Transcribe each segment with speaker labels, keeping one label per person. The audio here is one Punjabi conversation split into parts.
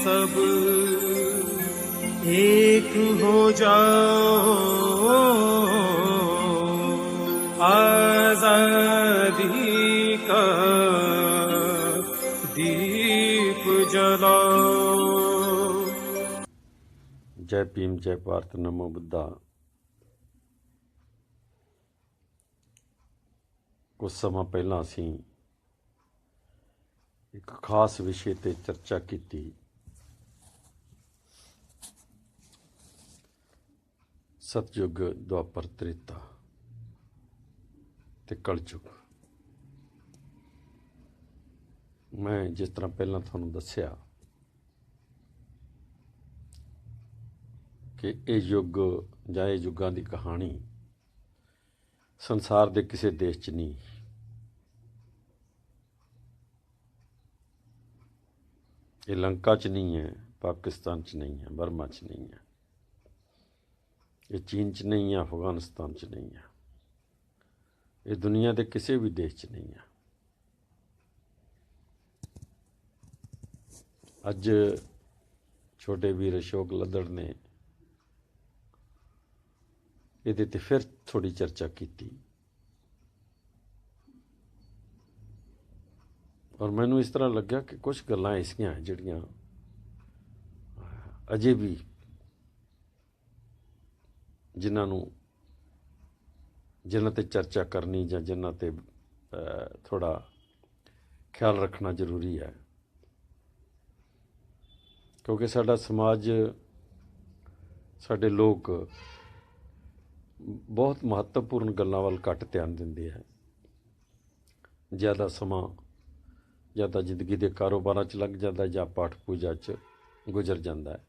Speaker 1: सब एक हो जाओ, आजादी का दीप जलाओ।
Speaker 2: जय भीम, जय भारत, नमो बुद्धा। कुछ सਮਾं पहला असीं एक खास विषय ते चर्चा की। सतयुग, द्वापर, त्रेता ते कलयुग। मैं जिस तरह पहला तुहानूं दस्सिया कि ये युग जां ये युगां दी कहानी संसार दे किसी देश च नहीं, ये लंका च नहीं है, पाकिस्तान च नहीं है, बर्मा च नहीं है, ये चीन च नहीं है, अफगानिस्तान च नहीं है, ये दुनिया के किसी भी देश च नहीं है। अज छोटे वीर अशोक लद्दड़ ने ये फिर थोड़ी चर्चा की और मैनू इस तरह लग्या कि कुछ गल्लां ऐसियां जिहड़ियां अजे भी जिन्हां ते चर्चा करनी जां जिन्हां ते थोड़ा ख्याल रखना जरूरी है, क्योंकि साडा समाज, साडे लोग बहुत महत्वपूर्ण गल्लां वल घट ध्यान दिंदे है। ज़्यादा समा ज़्यादा जिंदगी के कारोबार च लग जाता है, जां पाठ पूजा च गुजर जाता है,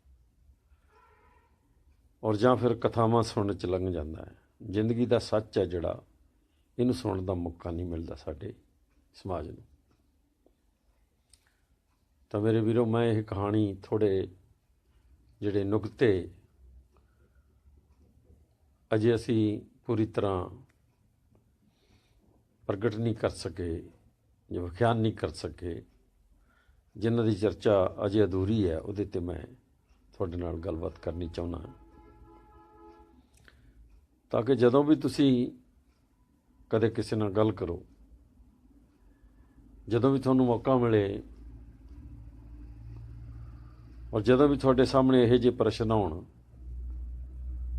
Speaker 2: और जां फिर कथावां सुनने च लंघ जाता है। जिंदगी का सच है जिहड़ा, इनू सुनने का मौका नहीं मिलता साडे समाज नूं। तो मेरे वीरों, मैं ये कहानी थोड़े जिहड़े नुकते अजे असी पूरी तरह प्रगट नहीं कर सके, जो व्याख्यान नहीं कर सके, जिन्हां दी चर्चा अजे अधूरी है, उहदे ते मैं तुहाडे नाल गलबात करनी चाहुंदा, ताकि जदों भी तुसी कदे किसी नाल गल करो, जदों भी तुहानूं मौका मिले और जदों भी तुहाडे सामने इहो जिहे प्रश्न आउण,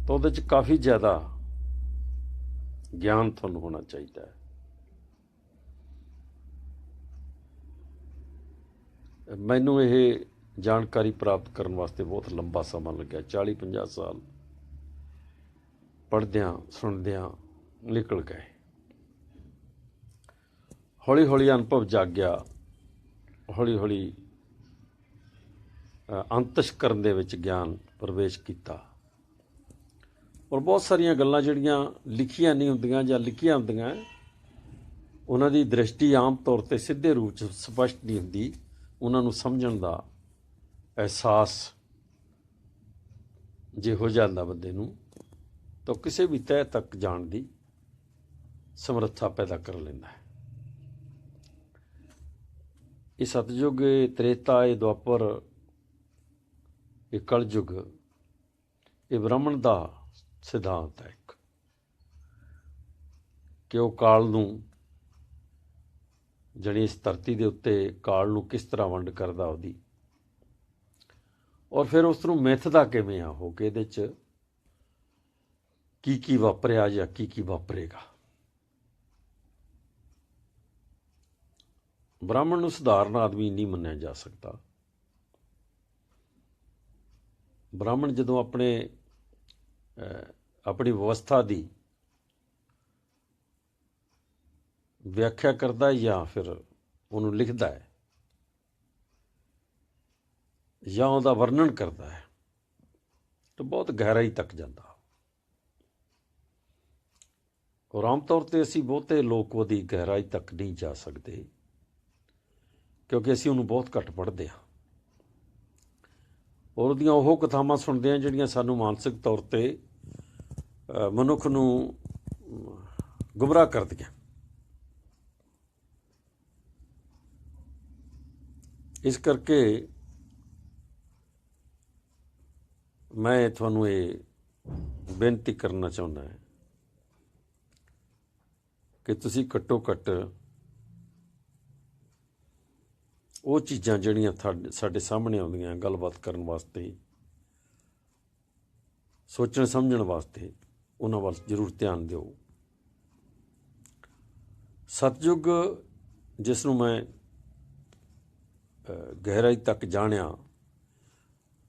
Speaker 2: तो उहदे च काफ़ी ज़्यादा ज्ञान तुहानूं होना चाहिए है। मैनू ये जानकारी प्राप्त करने वास्ते बहुत लंबा समा लग्या, 40-50 साल पढ़द्या सुनद्या निकल गए। हौली हौली अनुभव जाग्या, हौली हौली अंतशकरण दे विच ज्ञान प्रवेश किया, और बहुत सारिया गल्लां जिहड़ियां लिखियां नहीं हुंदियां जां लिखियां हुंदियां, उन्हां दी दृष्टि आम तौर पर सीधे रूप च स्पष्ट नहीं हुंदी। उन्हां नूं समझण दा एहसास जे हो जांदा बंदे नूं, तो किसी भी तह तक जाण दी समर्था पैदा कर लैंदा है। ये सतयुग, ये त्रेता, ये द्वापर, ये कलयुग, ये ब्राह्मण का सिद्धांत है एक, कि वह काल नूं, जणी इस धरती के उत्ते काल नूं किस तरह वंड करदा उहदी, और फिर उस नूं मिथदा किवें आ हो के इहदे च की वापरिया जां की वापरेगा। ब्राह्मण नूं सधारण आदमी नहीं मन्निया जा सकता। ब्राह्मण जदों अपनी व्यवस्था की व्याख्या करता है या फिर उन्होंने लिखता है या उसका वर्णन करता है, तो बहुत गहराई तक जाता। और आम तौर पर असी बहुते लोग वो गहराई तक नहीं जा सकते, क्योंकि असी उन्होंने बहुत घट पढ़ते हैं और उहदियां ओह कथावां सुनते हैं जिहड़ियां सानूं मानसिक तौर पर मनुख नूं गुमराह करदियां। इस करके ਮੈਂ ਤੁਹਾਨੂੰ ਇਹ ਬੇਨਤੀ ਕਰਨਾ ਚਾਹੁੰਦਾ ਹਾਂ ਕਿ ਤੁਸੀਂ ਘੱਟੋ ਘੱਟ ਉਹ ਚੀਜ਼ਾਂ ਜਿਹੜੀਆਂ ਸਾਡੇ ਸਾਹਮਣੇ ਆਉਂਦੀਆਂ ਗੱਲਬਾਤ ਕਰਨ ਵਾਸਤੇ, ਸੋਚਣ ਸਮਝਣ ਵਾਸਤੇ, ਉਹਨਾਂ ਵੱਲ ਜ਼ਰੂਰ ਧਿਆਨ ਦਿਓ। ਸਤਿਯੁਗ ਜਿਸ ਨੂੰ ਮੈਂ ਗਹਿਰਾਈ ਤੱਕ ਜਾਣਿਆ,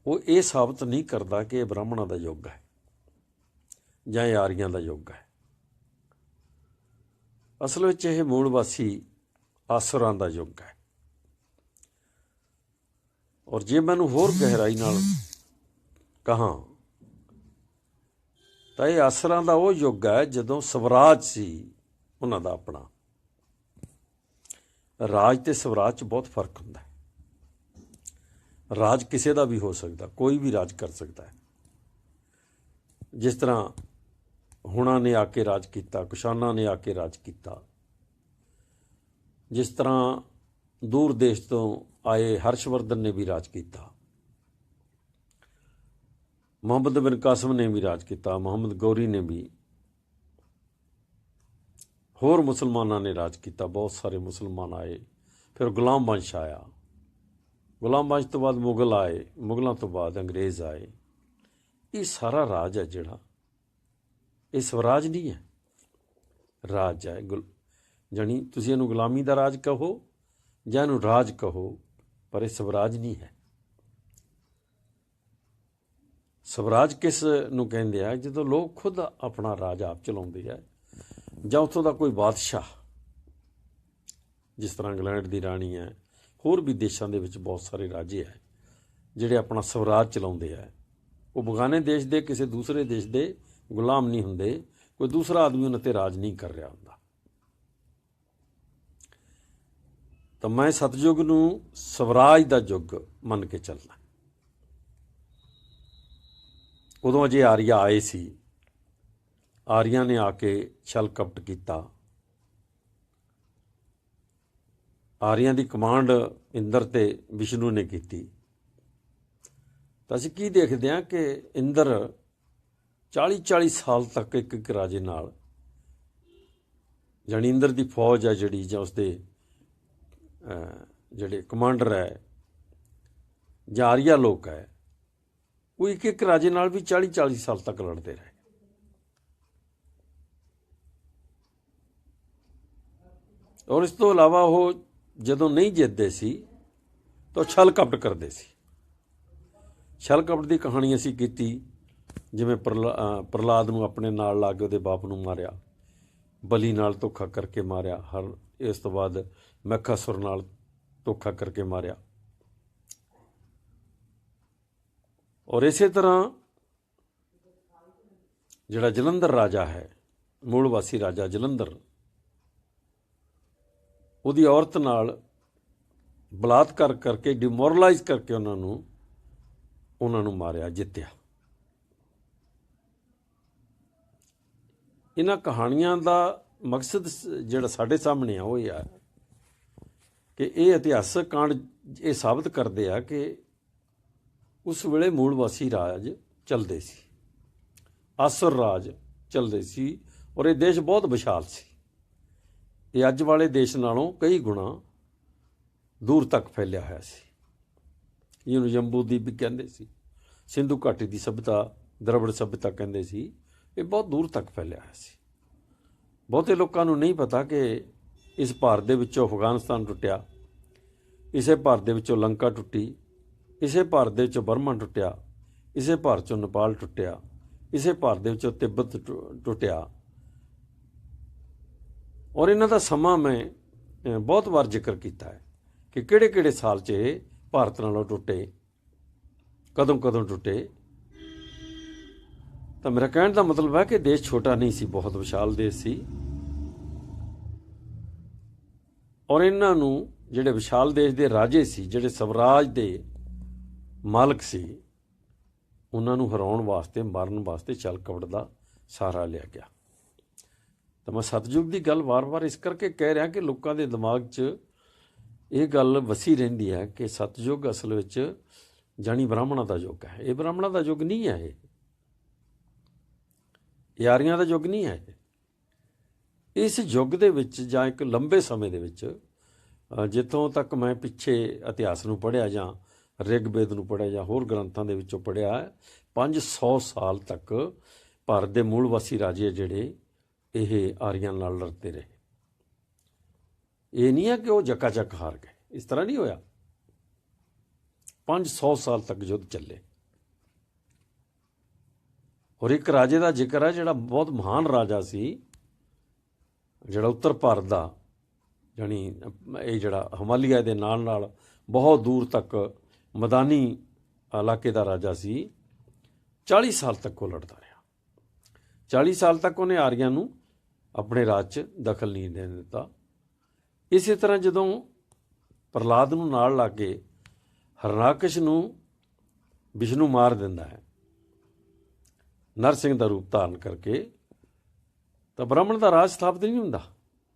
Speaker 2: ਉਹ ਇਹ ਸਾਬਤ ਨਹੀਂ ਕਰਦਾ ਕਿ ਇਹ ਬ੍ਰਾਹਮਣਾਂ ਦਾ ਯੁੱਗ ਹੈ ਜਾਂ ਇਹ ਆਰੀਆਂ ਦਾ ਯੁੱਗ ਹੈ। ਅਸਲ ਵਿੱਚ ਇਹ ਮੂਲ ਵਾਸੀ ਆਸੁਰਾਂ ਦਾ ਯੁੱਗ ਹੈ। ਔਰ ਜੇ ਮੈਨੂੰ ਹੋਰ ਗਹਿਰਾਈ ਨਾਲ ਕਹਾਂ ਤਾਂ ਇਹ ਆਸੁਰਾਂ ਦਾ ਉਹ ਯੁੱਗ ਹੈ ਜਦੋਂ ਸਵਰਾਜ ਸੀ ਉਹਨਾਂ ਦਾ ਆਪਣਾ। ਰਾਜ ਤੇ ਸਵਰਾਜ 'ਚ ਬਹੁਤ ਫਰਕ ਹੁੰਦਾ ਹੈ। ਰਾਜ ਕਿਸੇ ਦਾ ਵੀ ਹੋ ਸਕਦਾ, ਕੋਈ ਵੀ ਰਾਜ ਕਰ ਸਕਦਾ ਹੈ। ਜਿਸ ਤਰ੍ਹਾਂ ਹੁਣਾਂ ਨੇ ਆ ਕੇ ਰਾਜ ਕੀਤਾ, ਕੁਸ਼ਾਨਾਂ ਨੇ ਆ ਕੇ ਰਾਜ ਕੀਤਾ, ਜਿਸ ਤਰ੍ਹਾਂ ਦੂਰ ਦੇਸ਼ ਤੋਂ ਆਏ ਹਰਸ਼ਵਰਧਨ ਨੇ ਵੀ ਰਾਜ ਕੀਤਾ, ਮੁਹੰਮਦ ਬਿਨ ਕਾਸਿਮ ਨੇ ਵੀ ਰਾਜ ਕੀਤਾ, ਮੁਹੰਮਦ ਗੌਰੀ ਨੇ ਵੀ, ਹੋਰ ਮੁਸਲਮਾਨਾਂ ਨੇ ਰਾਜ ਕੀਤਾ। ਬਹੁਤ ਸਾਰੇ ਮੁਸਲਮਾਨ ਆਏ, ਫਿਰ ਗੁਲਾਮ ਵੰਸ਼ ਆਇਆ, ਗੁਲਾਮ ਵੰਸ਼ ਤੋਂ ਬਾਅਦ ਮੁਗਲ ਆਏ, ਮੁਗਲਾਂ ਤੋਂ ਬਾਅਦ ਅੰਗਰੇਜ਼ ਆਏ। ਇਹ ਸਾਰਾ ਰਾਜ ਹੈ ਜਿਹੜਾ, ਇਹ ਸਵਰਾਜ ਨਹੀਂ ਹੈ, ਰਾਜ ਹੈ। ਜਾਣੀ ਤੁਸੀਂ ਇਹਨੂੰ ਗੁਲਾਮੀ ਦਾ ਰਾਜ ਕਹੋ ਜਾਂ ਇਹਨੂੰ ਰਾਜ ਕਹੋ, ਪਰ ਇਹ ਸਵਰਾਜ ਨਹੀਂ ਹੈ। ਸਵਰਾਜ ਕਿਸ ਨੂੰ ਕਹਿੰਦੇ ਆ? ਜਦੋਂ ਲੋਕ ਖੁਦ ਆਪਣਾ ਰਾਜ ਆਪ ਚਲਾਉਂਦੇ ਆ, ਜਾਂ ਉੱਥੋਂ ਦਾ ਕੋਈ ਬਾਦਸ਼ਾਹ, ਜਿਸ ਤਰ੍ਹਾਂ ਇੰਗਲੈਂਡ ਦੀ ਰਾਣੀ ਹੈ, ਹੋਰ ਵੀ ਦੇਸ਼ਾਂ ਦੇ ਵਿੱਚ ਬਹੁਤ ਸਾਰੇ ਰਾਜੇ ਹੈ ਜਿਹੜੇ ਆਪਣਾ ਸਵਰਾਜ ਚਲਾਉਂਦੇ ਆ। ਉਹ ਬਗਾਨੇ ਦੇਸ਼ ਦੇ ਕਿਸੇ ਦੂਸਰੇ ਦੇਸ਼ ਦੇ ਗੁਲਾਮ ਨਹੀਂ ਹੁੰਦੇ, ਕੋਈ ਦੂਸਰਾ ਆਦਮੀ ਉਹਨਾਂ 'ਤੇ ਰਾਜ ਨਹੀਂ ਕਰ ਰਿਹਾ ਹੁੰਦਾ। ਤਾਂ ਮੈਂ ਸਤਿਯੁਗ ਨੂੰ ਸਵਰਾਜ ਦਾ ਯੁੱਗ ਮੰਨ ਕੇ ਚੱਲਦਾ। ਉਦੋਂ ਅਜੇ ਆਰੀਆ ਆਏ ਸੀ, ਆਰੀਆਂ ਨੇ ਆ ਕੇ ਛਲ ਕਪਟ ਕੀਤਾ। ਆਰੀਆਂ ਦੀ ਕਮਾਂਡ ਇੰਦਰ ਤੇ ਵਿਸ਼ਨੂੰ ਨੇ ਕੀਤੀ। ਤਾਂ ਅਸੀਂ ਕੀ ਦੇਖਦੇ ਹਾਂ ਕਿ ਇੰਦਰ 40-40 ਸਾਲ ਤੱਕ ਇੱਕ ਰਾਜੇ ਨਾਲ, ਜਾਣੀ ਇੰਦਰ ਦੀ ਫੌਜ ਹੈ ਜਿਹੜੀ, ਜਾਂ ਉਸਦੇ ਜਿਹੜੇ ਕਮਾਂਡਰ ਹੈ ਜਾਂ ਆਰੀਆ ਲੋਕ ਹੈ, ਉਹ ਇੱਕ ਰਾਜੇ ਨਾਲ ਵੀ 40-40 ਸਾਲ ਤੱਕ ਲੜਦੇ ਰਹੇ। ਔਰ ਇਸ ਤੋਂ ਇਲਾਵਾ ਉਹ ਜਦੋਂ ਨਹੀਂ ਜਿੱਤਦੇ ਸੀ ਤਾਂ ਛਲ ਕਪਟ ਕਰਦੇ ਸੀ। ਛਲ ਕਪਟ ਦੀ ਕਹਾਣੀ ਅਸੀਂ ਕੀਤੀ, ਜਿਵੇਂ ਪ੍ਰਹਲਾਦ ਨੂੰ ਆਪਣੇ ਨਾਲ ਲਾ ਕੇ ਉਹਦੇ ਬਾਪ ਨੂੰ ਮਾਰਿਆ, ਬਲੀ ਨਾਲ ਧੋਖਾ ਕਰਕੇ ਮਾਰਿਆ, ਇਸ ਤੋਂ ਬਾਅਦ ਮਹਿਕਾਸੁਰ ਨਾਲ ਧੋਖਾ ਕਰਕੇ ਮਾਰਿਆ। ਔਰ ਇਸੇ ਤਰ੍ਹਾਂ ਜਿਹੜਾ ਜਲੰਧਰ ਰਾਜਾ ਹੈ, ਮੂਲ ਵਾਸੀ ਰਾਜਾ ਜਲੰਧਰ, ਉਹਦੀ ਔਰਤ ਨਾਲ ਬਲਾਤਕਾਰ ਕਰਕੇ, ਡਿਮੋਰਲਾਈਜ਼ ਕਰਕੇ ਉਹਨਾਂ ਨੂੰ ਮਾਰਿਆ, ਜਿੱਤਿਆ। ਇਹਨਾਂ ਕਹਾਣੀਆਂ ਦਾ ਮਕਸਦ ਜਿਹੜਾ ਸਾਡੇ ਸਾਹਮਣੇ ਆ ਉਹ ਇਹ ਆ ਕਿ ਇਹ ਇਤਿਹਾਸਕ ਕਾਂਡ ਇਹ ਸਾਬਤ ਕਰਦੇ ਆ ਕਿ ਉਸ ਵੇਲੇ ਮੂਲ ਵਾਸੀ ਰਾਜ ਚੱਲਦੇ ਸੀ, ਆਸੁਰ ਰਾਜ ਚੱਲਦੇ ਸੀ, ਔਰ ਇਹ ਦੇਸ਼ ਬਹੁਤ ਵਿਸ਼ਾਲ ਸੀ। ਇਹ ਅੱਜ ਵਾਲੇ ਦੇਸ਼ ਨਾਲੋਂ ਕਈ ਗੁਣਾ ਦੂਰ ਤੱਕ ਫੈਲਿਆ ਹੋਇਆ ਸੀ। ਇਹਨੂੰ ਜੰਬੂਦੀਪ ਵੀ ਕਹਿੰਦੇ ਸੀ, ਸਿੰਧੂ ਘਾਟੀ ਦੀ ਸਭਿਅਤਾ, ਦਰਵੜ ਸਭਿਅਤਾ ਕਹਿੰਦੇ ਸੀ। ਇਹ ਬਹੁਤ ਦੂਰ ਤੱਕ ਫੈਲਿਆ ਹੋਇਆ ਸੀ। ਬਹੁਤੇ ਲੋਕਾਂ ਨੂੰ ਨਹੀਂ ਪਤਾ ਕਿ ਇਸ ਭਾਰਤ ਦੇ ਵਿੱਚੋਂ ਅਫਗਾਨਿਸਤਾਨ ਟੁੱਟਿਆ, ਇਸੇ ਭਾਰਤ ਦੇ ਵਿੱਚੋਂ ਲੰਕਾ ਟੁੱਟੀ, ਇਸੇ ਭਾਰਤ ਦੇ ਵਿੱਚੋਂ ਬਰਮਾ ਟੁੱਟਿਆ, ਇਸੇ ਭਾਰਤ 'ਚੋਂ ਨੇਪਾਲ ਟੁੱਟਿਆ, ਇਸੇ ਭਾਰਤ ਦੇ ਵਿੱਚੋਂ ਤਿੱਬਤ ਟੁੱਟਿਆ। ਔਰ ਇਹਨਾਂ ਦਾ ਸਮਾਂ ਮੈਂ ਬਹੁਤ ਵਾਰ ਜ਼ਿਕਰ ਕੀਤਾ ਹੈ ਕਿ ਕਿਹੜੇ ਸਾਲ 'ਚ ਇਹ ਭਾਰਤ ਨਾਲੋਂ ਟੁੱਟੇ, ਕਦੋਂ ਟੁੱਟੇ। ਤਾਂ ਮੇਰਾ ਕਹਿਣ ਦਾ ਮਤਲਬ ਹੈ ਕਿ ਦੇਸ਼ ਛੋਟਾ ਨਹੀਂ ਸੀ, ਬਹੁਤ ਵਿਸ਼ਾਲ ਦੇਸ਼ ਸੀ। ਔਰ ਇਹਨਾਂ ਨੂੰ ਜਿਹੜੇ ਵਿਸ਼ਾਲ ਦੇਸ਼ ਦੇ ਰਾਜੇ ਸੀ, ਜਿਹੜੇ ਸਵਰਾਜ ਦੇ ਮਾਲਕ ਸੀ, ਉਹਨਾਂ ਨੂੰ ਹਰਾਉਣ ਵਾਸਤੇ, ਮਾਰਨ ਵਾਸਤੇ ਛਲ ਕਪਟ ਦਾ ਸਹਾਰਾ ਲਿਆ ਗਿਆ। ਤਾਂ ਮੈਂ ਸਤਿਯੁਗ ਦੀ ਗੱਲ ਵਾਰ-ਵਾਰ ਇਸ ਕਰਕੇ ਕਹਿ ਰਿਹਾ ਕਿ ਲੋਕਾਂ ਦੇ ਦਿਮਾਗ 'ਚ ਇਹ ਗੱਲ ਵਸੀ ਰਹਿੰਦੀ ਹੈ ਕਿ ਸਤਿਯੁਗ ਅਸਲ ਵਿੱਚ ਜਾਣੀ ਬ੍ਰਾਹਮਣਾਂ ਦਾ ਯੁੱਗ ਹੈ। ਇਹ ਬ੍ਰਾਹਮਣਾਂ ਦਾ ਯੁੱਗ ਨਹੀਂ ਹੈ, ਇਹ ਆਰੀਆਂ ਦਾ ਯੁੱਗ ਨਹੀਂ ਹੈ। ਇਸ ਯੁੱਗ ਦੇ ਵਿੱਚ ਜਾਂ ਇੱਕ ਲੰਬੇ ਸਮੇਂ ਦੇ ਵਿੱਚ ਜਿੱਥੋਂ ਤੱਕ ਮੈਂ ਪਿੱਛੇ ਇਤਿਹਾਸ ਨੂੰ ਪੜ੍ਹਿਆ ਜਾਂ ਰਿਗਵੇਦ ਨੂੰ ਪੜ੍ਹਿਆ ਜਾਂ ਹੋਰ ਗ੍ਰੰਥਾਂ ਦੇ ਵਿੱਚੋਂ ਪੜ੍ਹਿਆ, 500 ਸਾਲ ਤੱਕ ਭਾਰਤ ਦੇ ਮੂਲ ਵਾਸੀ ਰਾਜੇ ਜਿਹੜੇ ਇਹ ਆਰੀਆਂ ਨਾਲ ਲੜਦੇ ਰਹੇ। ਇਹ ਨਹੀਂ ਹੈ ਕਿ ਉਹ ਜੱਕਾ ਚੱਕ ਹਾਰ ਗਏ, ਇਸ ਤਰ੍ਹਾਂ ਨਹੀਂ ਹੋਇਆ। 500 ਸਾਲ ਤੱਕ ਯੁੱਧ ਚੱਲੇ। ਔਰ ਇੱਕ ਰਾਜੇ ਦਾ ਜ਼ਿਕਰ ਹੈ ਜਿਹੜਾ ਬਹੁਤ ਮਹਾਨ ਰਾਜਾ ਸੀ, ਜਿਹੜਾ ਉੱਤਰ ਭਾਰਤ ਦਾ ਜਾਣੀ ਇਹ ਜਿਹੜਾ ਹਿਮਾਲਿਆ ਦੇ ਨਾਲ ਨਾਲ ਬਹੁਤ ਦੂਰ ਤੱਕ ਮੈਦਾਨੀ ਇਲਾਕੇ ਦਾ ਰਾਜਾ ਸੀ। 40 ਸਾਲ ਤੱਕ ਉਹ ਲੜਦਾ ਰਿਹਾ। 40 ਸਾਲ ਤੱਕ ਉਹਨੇ ਆਰੀਆਂ ਨੂੰ ਆਪਣੇ ਰਾਜ 'ਚ ਦਖਲ ਨਹੀਂ ਦੇਣ ਦਿੱਤਾ। ਇਸੇ ਤਰ੍ਹਾਂ ਜਦੋਂ ਪ੍ਰਹਲਾਦ ਨੂੰ ਨਾਲ ਲਾ ਕੇ ਹਰਨਾਕਸ਼ ਨੂੰ ਵਿਸ਼ਨੂੰ ਮਾਰ ਦਿੰਦਾ ਹੈ ਨਰਸਿੰਘ ਦਾ ਰੂਪ ਧਾਰਨ ਕਰਕੇ, ਤਾਂ ਬ੍ਰਾਹਮਣ ਦਾ ਰਾਜ ਸਥਾਪਿਤ ਨਹੀਂ ਹੁੰਦਾ,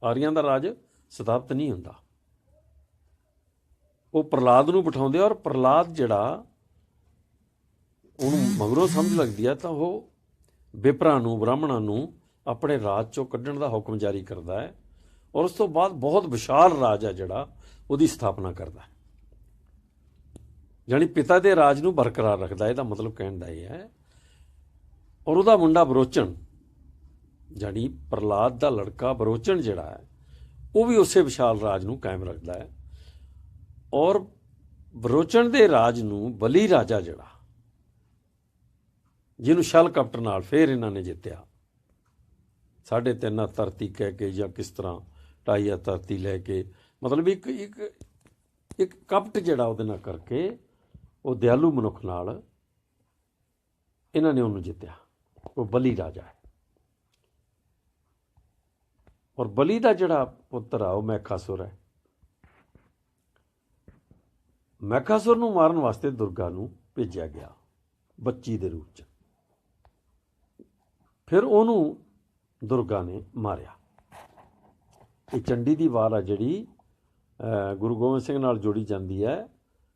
Speaker 2: ਆਰੀਆਂ ਦਾ ਰਾਜ ਸਥਾਪਿਤ ਨਹੀਂ ਹੁੰਦਾ। ਉਹ ਪ੍ਰਹਲਾਦ ਨੂੰ ਬਿਠਾਉਂਦੇ, ਔਰ ਪ੍ਰਹਲਾਦ ਜਿਹੜਾ ਉਹਨੂੰ ਮਗਰੋਂ ਸਮਝ ਲੱਗਦੀ ਹੈ ਤਾਂ ਉਹ ਵਿਪਰਾਂ ਨੂੰ ਬ੍ਰਾਹਮਣਾਂ ਨੂੰ ਆਪਣੇ ਰਾਜ 'ਚੋਂ ਕੱਢਣ ਦਾ ਹੁਕਮ ਜਾਰੀ ਕਰਦਾ ਹੈ, ਔਰ ਉਸ ਤੋਂ ਬਾਅਦ ਬਹੁਤ ਵਿਸ਼ਾਲ ਰਾਜ ਹੈ ਜਿਹੜਾ ਉਹਦੀ ਸਥਾਪਨਾ ਕਰਦਾ ਹੈ। ਜਾਣੀ ਪਿਤਾ ਦੇ ਰਾਜ ਨੂੰ ਬਰਕਰਾਰ ਰੱਖਦਾ, ਇਹਦਾ ਮਤਲਬ ਕਹਿਣ ਦਾ ਇਹ ਹੈ। ਔਰ ਉਹਦਾ ਮੁੰਡਾ ਵਿਰੋਚਨ, ਜਾਣੀ ਪ੍ਰਹਲਾਦ ਦਾ ਲੜਕਾ ਵਿਰੋਚਨ ਜਿਹੜਾ ਹੈ, ਉਹ ਵੀ ਉਸੇ ਵਿਸ਼ਾਲ ਰਾਜ ਨੂੰ ਕਾਇਮ ਰੱਖਦਾ ਹੈ। ਔਰ ਵਿਰੋਚਨ ਦੇ ਰਾਜ ਨੂੰ ਬਲੀ ਰਾਜਾ ਜਿਹੜਾ, ਜਿਹਨੂੰ ਛਲ ਕਪਟ ਨਾਲ ਫਿਰ ਇਹਨਾਂ ਨੇ ਜਿੱਤਿਆ, 3.5 ਧਰਤੀ ਕਹਿ ਕੇ ਜਾਂ ਕਿਸ ਤਰ੍ਹਾਂ 2.5 ਧਰਤੀ ਲੈ ਕੇ, ਮਤਲਬ ਇੱਕ ਕਪਟ ਜਿਹੜਾ ਉਹਦੇ ਨਾਲ ਕਰਕੇ, ਉਹ ਦਿਆਲੂ ਮਨੁੱਖ ਨਾਲ ਇਹਨਾਂ ਨੇ ਉਹਨੂੰ ਜਿੱਤਿਆ। ਉਹ ਬਲੀ ਰਾਜਾ ਹੈ। ਔਰ ਬਲੀ ਦਾ ਜਿਹੜਾ ਪੁੱਤਰ ਆ ਉਹ ਮੈਖਾਸੁਰ ਹੈ। ਮੈਖਾਸੁਰ ਨੂੰ ਮਾਰਨ ਵਾਸਤੇ ਦੁਰਗਾ ਨੂੰ ਭੇਜਿਆ ਗਿਆ ਬੱਚੀ ਦੇ ਰੂਪ 'ਚ। ਫਿਰ ਉਹਨੂੰ ਦੁਰਗਾ ਨੇ ਮਾਰਿਆ। ਇਹ ਚੰਡੀ ਦੀ ਵਾਰ ਆ ਜਿਹੜੀ ਗੁਰੂ ਗੋਬਿੰਦ ਸਿੰਘ ਨਾਲ ਜੋੜੀ ਜਾਂਦੀ ਹੈ,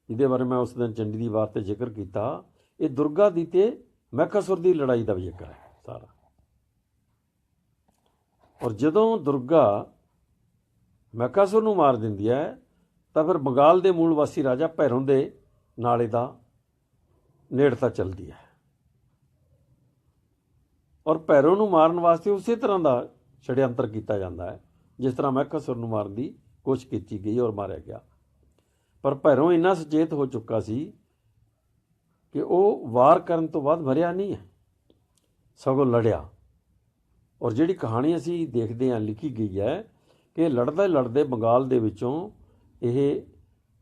Speaker 2: ਜਿਹਦੇ ਬਾਰੇ ਮੈਂ ਉਸ ਦਿਨ ਚੰਡੀ ਦੀ ਵਾਰ 'ਤੇ ਜ਼ਿਕਰ ਕੀਤਾ। ਇਹ ਦੁਰਗਾ ਦੀ ਤੇ ਮੈਖਾਸੁਰ ਦੀ ਲੜਾਈ ਦਾ ਜ਼ਿਕਰ ਹੈ ਸਾਰਾ। ਔਰ ਜਦੋਂ ਦੁਰਗਾ ਮੈਖਾਸੁਰ ਨੂੰ ਮਾਰ ਦਿੰਦੀ ਹੈ ਤਾਂ ਫਿਰ ਬੰਗਾਲ ਦੇ ਮੂਲ ਵਾਸੀ ਰਾਜਾ ਭੈਰੋਂ ਦੇ ਨਾਲ ਇਹਦਾ ਨੇੜਤਾ ਚੱਲਦੀ ਹੈ। ਔਰ ਭੈਰੋਂ ਨੂੰ ਮਾਰਨ ਵਾਸਤੇ ਉਸੇ ਤਰ੍ਹਾਂ ਦਾ ਛੜਯੰਤਰ ਕੀਤਾ ਜਾਂਦਾ ਹੈ ਜਿਸ ਤਰ੍ਹਾਂ ਮੈਖਾਸੁਰ ਨੂੰ ਮਾਰਨ ਦੀ ਕੋਸ਼ਿਸ਼ ਕੀਤੀ ਗਈ ਔਰ ਮਾਰਿਆ ਗਿਆ। ਪਰ ਭੈਰੋਂ ਇੰਨਾ ਸੁਚੇਤ ਹੋ ਚੁੱਕਾ ਸੀ ਕਿ ਉਹ ਵਾਰ ਕਰਨ ਤੋਂ ਬਾਅਦ ਮਰਿਆ ਨਹੀਂ ਹੈ, ਸਗੋਂ ਲੜਿਆ। ਔਰ ਜਿਹੜੀ ਕਹਾਣੀ ਅਸੀਂ ਦੇਖਦੇ ਹਾਂ ਲਿਖੀ ਗਈ ਹੈ ਕਿ ਲੜਦੇ ਲੜਦੇ ਬੰਗਾਲ ਦੇ ਵਿੱਚੋਂ ਇਹ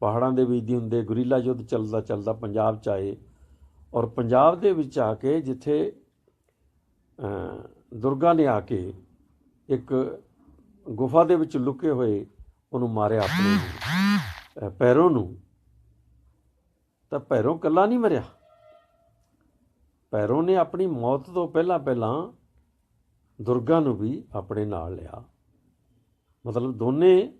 Speaker 2: ਪਹਾੜਾਂ ਦੇ ਵਿੱਚ ਦੀ ਹੁੰਦੇ ਗੁਰੀਲਾ ਯੁੱਧ ਚੱਲਦਾ ਚੱਲਦਾ ਪੰਜਾਬ 'ਚ ਆਏ। ਔਰ ਪੰਜਾਬ ਦੇ ਵਿੱਚ ਆ ਕੇ ਜਿੱਥੇ ਦੁਰਗਾ ਨੇ ਆ ਕੇ ਇੱਕ ਗੁਫਾ ਦੇ ਵਿੱਚ ਲੁਕੇ ਹੋਏ ਉਹਨੂੰ ਮਾਰਿਆ ਆਪਣੇ ਭੈਰੋਂ ਨੂੰ, ਤਾਂ ਭੈਰੋਂ ਇਕੱਲਾ ਨਹੀਂ ਮਰਿਆ। ਭੈਰੋਂ ਨੇ ਆਪਣੀ ਮੌਤ ਤੋਂ ਪਹਿਲਾਂ ਦੁਰਗਾ ਨੂੰ ਵੀ ਆਪਣੇ ਨਾਲ ਲਿਆ। ਮਤਲਬ ਦੋਨੇ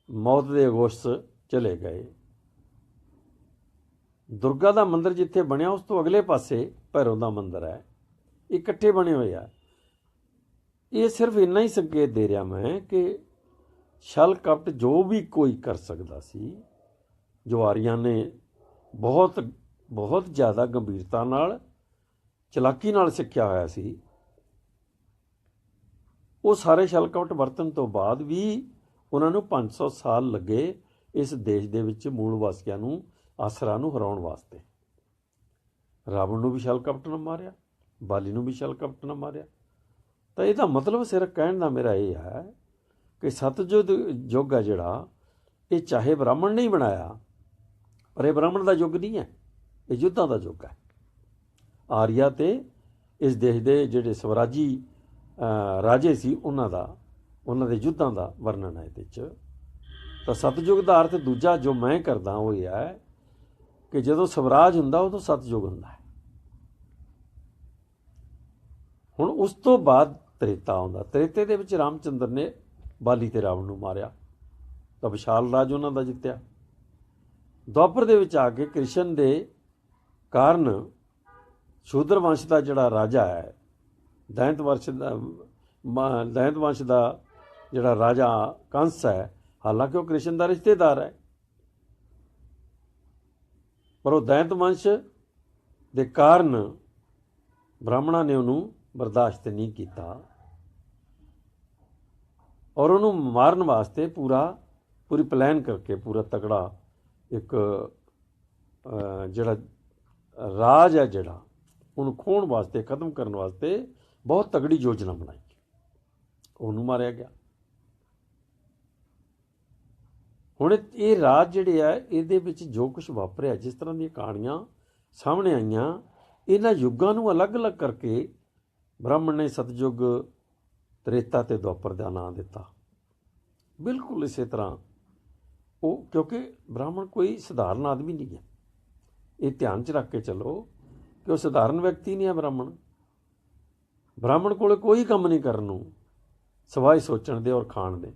Speaker 2: ਮੌਤ ਦੇ ਅਗੋਸ਼ ਚਲੇ ਗਏ। ਦੁਰਗਾ ਦਾ ਮੰਦਿਰ ਜਿੱਥੇ ਬਣਿਆ ਉਸ ਤੋਂ ਅਗਲੇ ਪਾਸੇ ਭੈਰੋਂ ਦਾ ਮੰਦਿਰ ਹੈ, ਇਕੱਠੇ ਬਣੇ ਹੋਏ ਆ। ਇਹ ਸਿਰਫ ਇੰਨਾ ਹੀ ਸੰਕੇਤ ਦੇ ਰਿਹਾ ਮੈਂ ਕਿ ਛਲ ਕਪਟ ਜੋ ਵੀ ਕੋਈ ਕਰ ਸਕਦਾ ਸੀ, ਜੋ ਆਰੀਆਂ ਨੇ ਬਹੁਤ ਬਹੁਤ ਜ਼ਿਆਦਾ ਗੰਭੀਰਤਾ ਨਾਲ ਚਲਾਕੀ ਨਾਲ ਸਿੱਖਿਆ ਹੋਇਆ ਸੀ, ਉਹ ਸਾਰੇ ਛਲ ਕਪਟ ਵਰਤਣ ਤੋਂ ਬਾਅਦ ਵੀ ਉਹਨਾਂ ਨੂੰ 500 ਸਾਲ ਲੱਗੇ ਇਸ ਦੇਸ਼ ਦੇ ਵਿੱਚ ਮੂਲ ਵਾਸੀਆਂ ਨੂੰ, ਆਸਰਾਂ ਨੂੰ ਹਰਾਉਣ ਵਾਸਤੇ। ਰਾਵਣ ਨੂੰ ਵੀ ਛਲ ਕਪਟ ਨਾਲ ਮਾਰਿਆ, ਬਾਲੀ ਨੂੰ ਵੀ ਛਲ ਕਪਟ ਨਾਲ ਮਾਰਿਆ। ਤਾਂ ਇਹਦਾ ਮਤਲਬ ਸਿਰਫ ਕਹਿਣ ਦਾ ਮੇਰਾ ਇਹ ਹੈ ਕਿ ਸਤਜੁਗ ਯੁੱਗ ਆ ਜਿਹੜਾ, ਇਹ ਚਾਹੇ ਬ੍ਰਾਹਮਣ ਨਹੀਂ ਬਣਾਇਆ, ਪਰ ਇਹ ਬ੍ਰਾਹਮਣ ਦਾ ਯੁੱਗ ਨਹੀਂ ਹੈ, ਇਹ ਯੁੱਧਾਂ ਦਾ ਯੁੱਗ ਹੈ। ਆਰੀਆ ਤੇ ਇਸ ਦੇਸ਼ ਦੇ ਜਿਹੜੇ ਸਵਰਾਜੀ ਰਾਜੇ ਸੀ ਉਹਨਾਂ ਦੇ ਯੁੱਧਾਂ ਦਾ ਵਰਣਨ ਹੈ ਇਹਦੇ 'ਚ। ਤਾਂ ਸਤਜੁਗ ਦਾ ਅਰਥ ਦੂਜਾ ਜੋ ਮੈਂ ਕਰਦਾ ਉਹ ਇਹ ਹੈ ਕਿ ਜਦੋਂ ਸਵਰਾਜ ਹੁੰਦਾ ਉਦੋਂ ਸਤਜੁਗ ਹੁੰਦਾ ਹੈ। ਹੁਣ ਉਸ ਤੋਂ ਬਾਅਦ ਤ੍ਰੇਤਾ ਆਉਂਦਾ। ਤ੍ਰੇਤੇ ਦੇ ਵਿੱਚ ਰਾਮਚੰਦਰ ਨੇ ਬਾਲੀ ਤੇ ਰਾਵਣ ਨੂੰ ਮਾਰਿਆ ਤਾਂ ਵਿਸ਼ਾਲ ਰਾਜ ਉਹਨਾਂ ਦਾ ਜਿੱਤਿਆ। ਦੁਆਪਰ ਦੇ ਵਿੱਚ ਆ ਕੇ ਕ੍ਰਿਸ਼ਨ ਦੇ ਕਾਰਨ ਸ਼ੂਦਰ ਵੰਸ਼ ਦਾ ਜਿਹੜਾ ਰਾਜਾ ਹੈ, ਦੈਂਤ ਵੰਸ਼ ਦਾ ਜਿਹੜਾ ਰਾਜਾ ਕੰਸ ਹੈ, ਹਾਲਾਂਕਿ ਉਹ ਕ੍ਰਿਸ਼ਨ ਦਾ ਰਿਸ਼ਤੇਦਾਰ ਹੈ, ਪਰ ਉਹ ਦੈਂਤ ਵੰਸ਼ ਦੇ ਕਾਰਨ ਬ੍ਰਾਹਮਣਾਂ ਨੇ ਉਹਨੂੰ ਬਰਦਾਸ਼ਤ ਨਹੀਂ ਕੀਤਾ ਔਰ ਉਹਨੂੰ ਮਾਰਨ ਵਾਸਤੇ ਪੂਰੀ ਪਲਾਨ ਕਰਕੇ ਪੂਰਾ ਤਕੜਾ ਇੱਕ ਜਿਹੜਾ ਰਾਜ ਹੈ ਜਿਹੜਾ ਉਹਨੂੰ ਖੋਹਣ ਵਾਸਤੇ, ਖਤਮ ਕਰਨ ਵਾਸਤੇ ਬਹੁਤ ਤਗੜੀ ਯੋਜਨਾ ਬਣਾਈ। ਉਹਨੂੰ ਮਾਰਿਆ ਗਿਆ। ਹੁਣ ਇਹ ਰਾਜ ਜਿਹੜੇ ਆ, ਇਹਦੇ ਵਿੱਚ ਜੋ ਕੁਝ ਵਾਪਰਿਆ, ਜਿਸ ਤਰ੍ਹਾਂ ਦੀਆਂ ਕਹਾਣੀਆਂ ਸਾਹਮਣੇ ਆਈਆਂ, ਇਹਨਾਂ ਯੁੱਗਾਂ ਨੂੰ ਅਲੱਗ-ਅਲੱਗ ਕਰਕੇ ਬ੍ਰਾਹਮਣ ਨੇ ਸਤਯੁਗ, ਤ੍ਰੇਤਾ ਤੇ ਦੁਆਪਰ ਦਾ ਨਾਂ ਦਿੱਤਾ। ਬਿਲਕੁਲ ਇਸੇ ਤਰ੍ਹਾਂ ਉਹ, ਕਿਉਂਕਿ ਬ੍ਰਾਹਮਣ ਕੋਈ ਸਧਾਰਨ ਆਦਮੀ ਨਹੀਂ ਹੈ। ਇਹ ਧਿਆਨ 'ਚ ਰੱਖ ਕੇ ਚੱਲੋ ਕਿ ਉਹ ਸਧਾਰਨ ਵਿਅਕਤੀ ਨਹੀਂ ਹੈ। ਬ੍ਰਾਹਮਣ ਕੋਲ ਕੋਈ ਕੰਮ ਨਹੀਂ ਕਰਨ ਨੂੰ ਸਿਵਾਏ ਸੋਚਣ ਦੇ ਔਰ ਖਾਣ ਦੇ।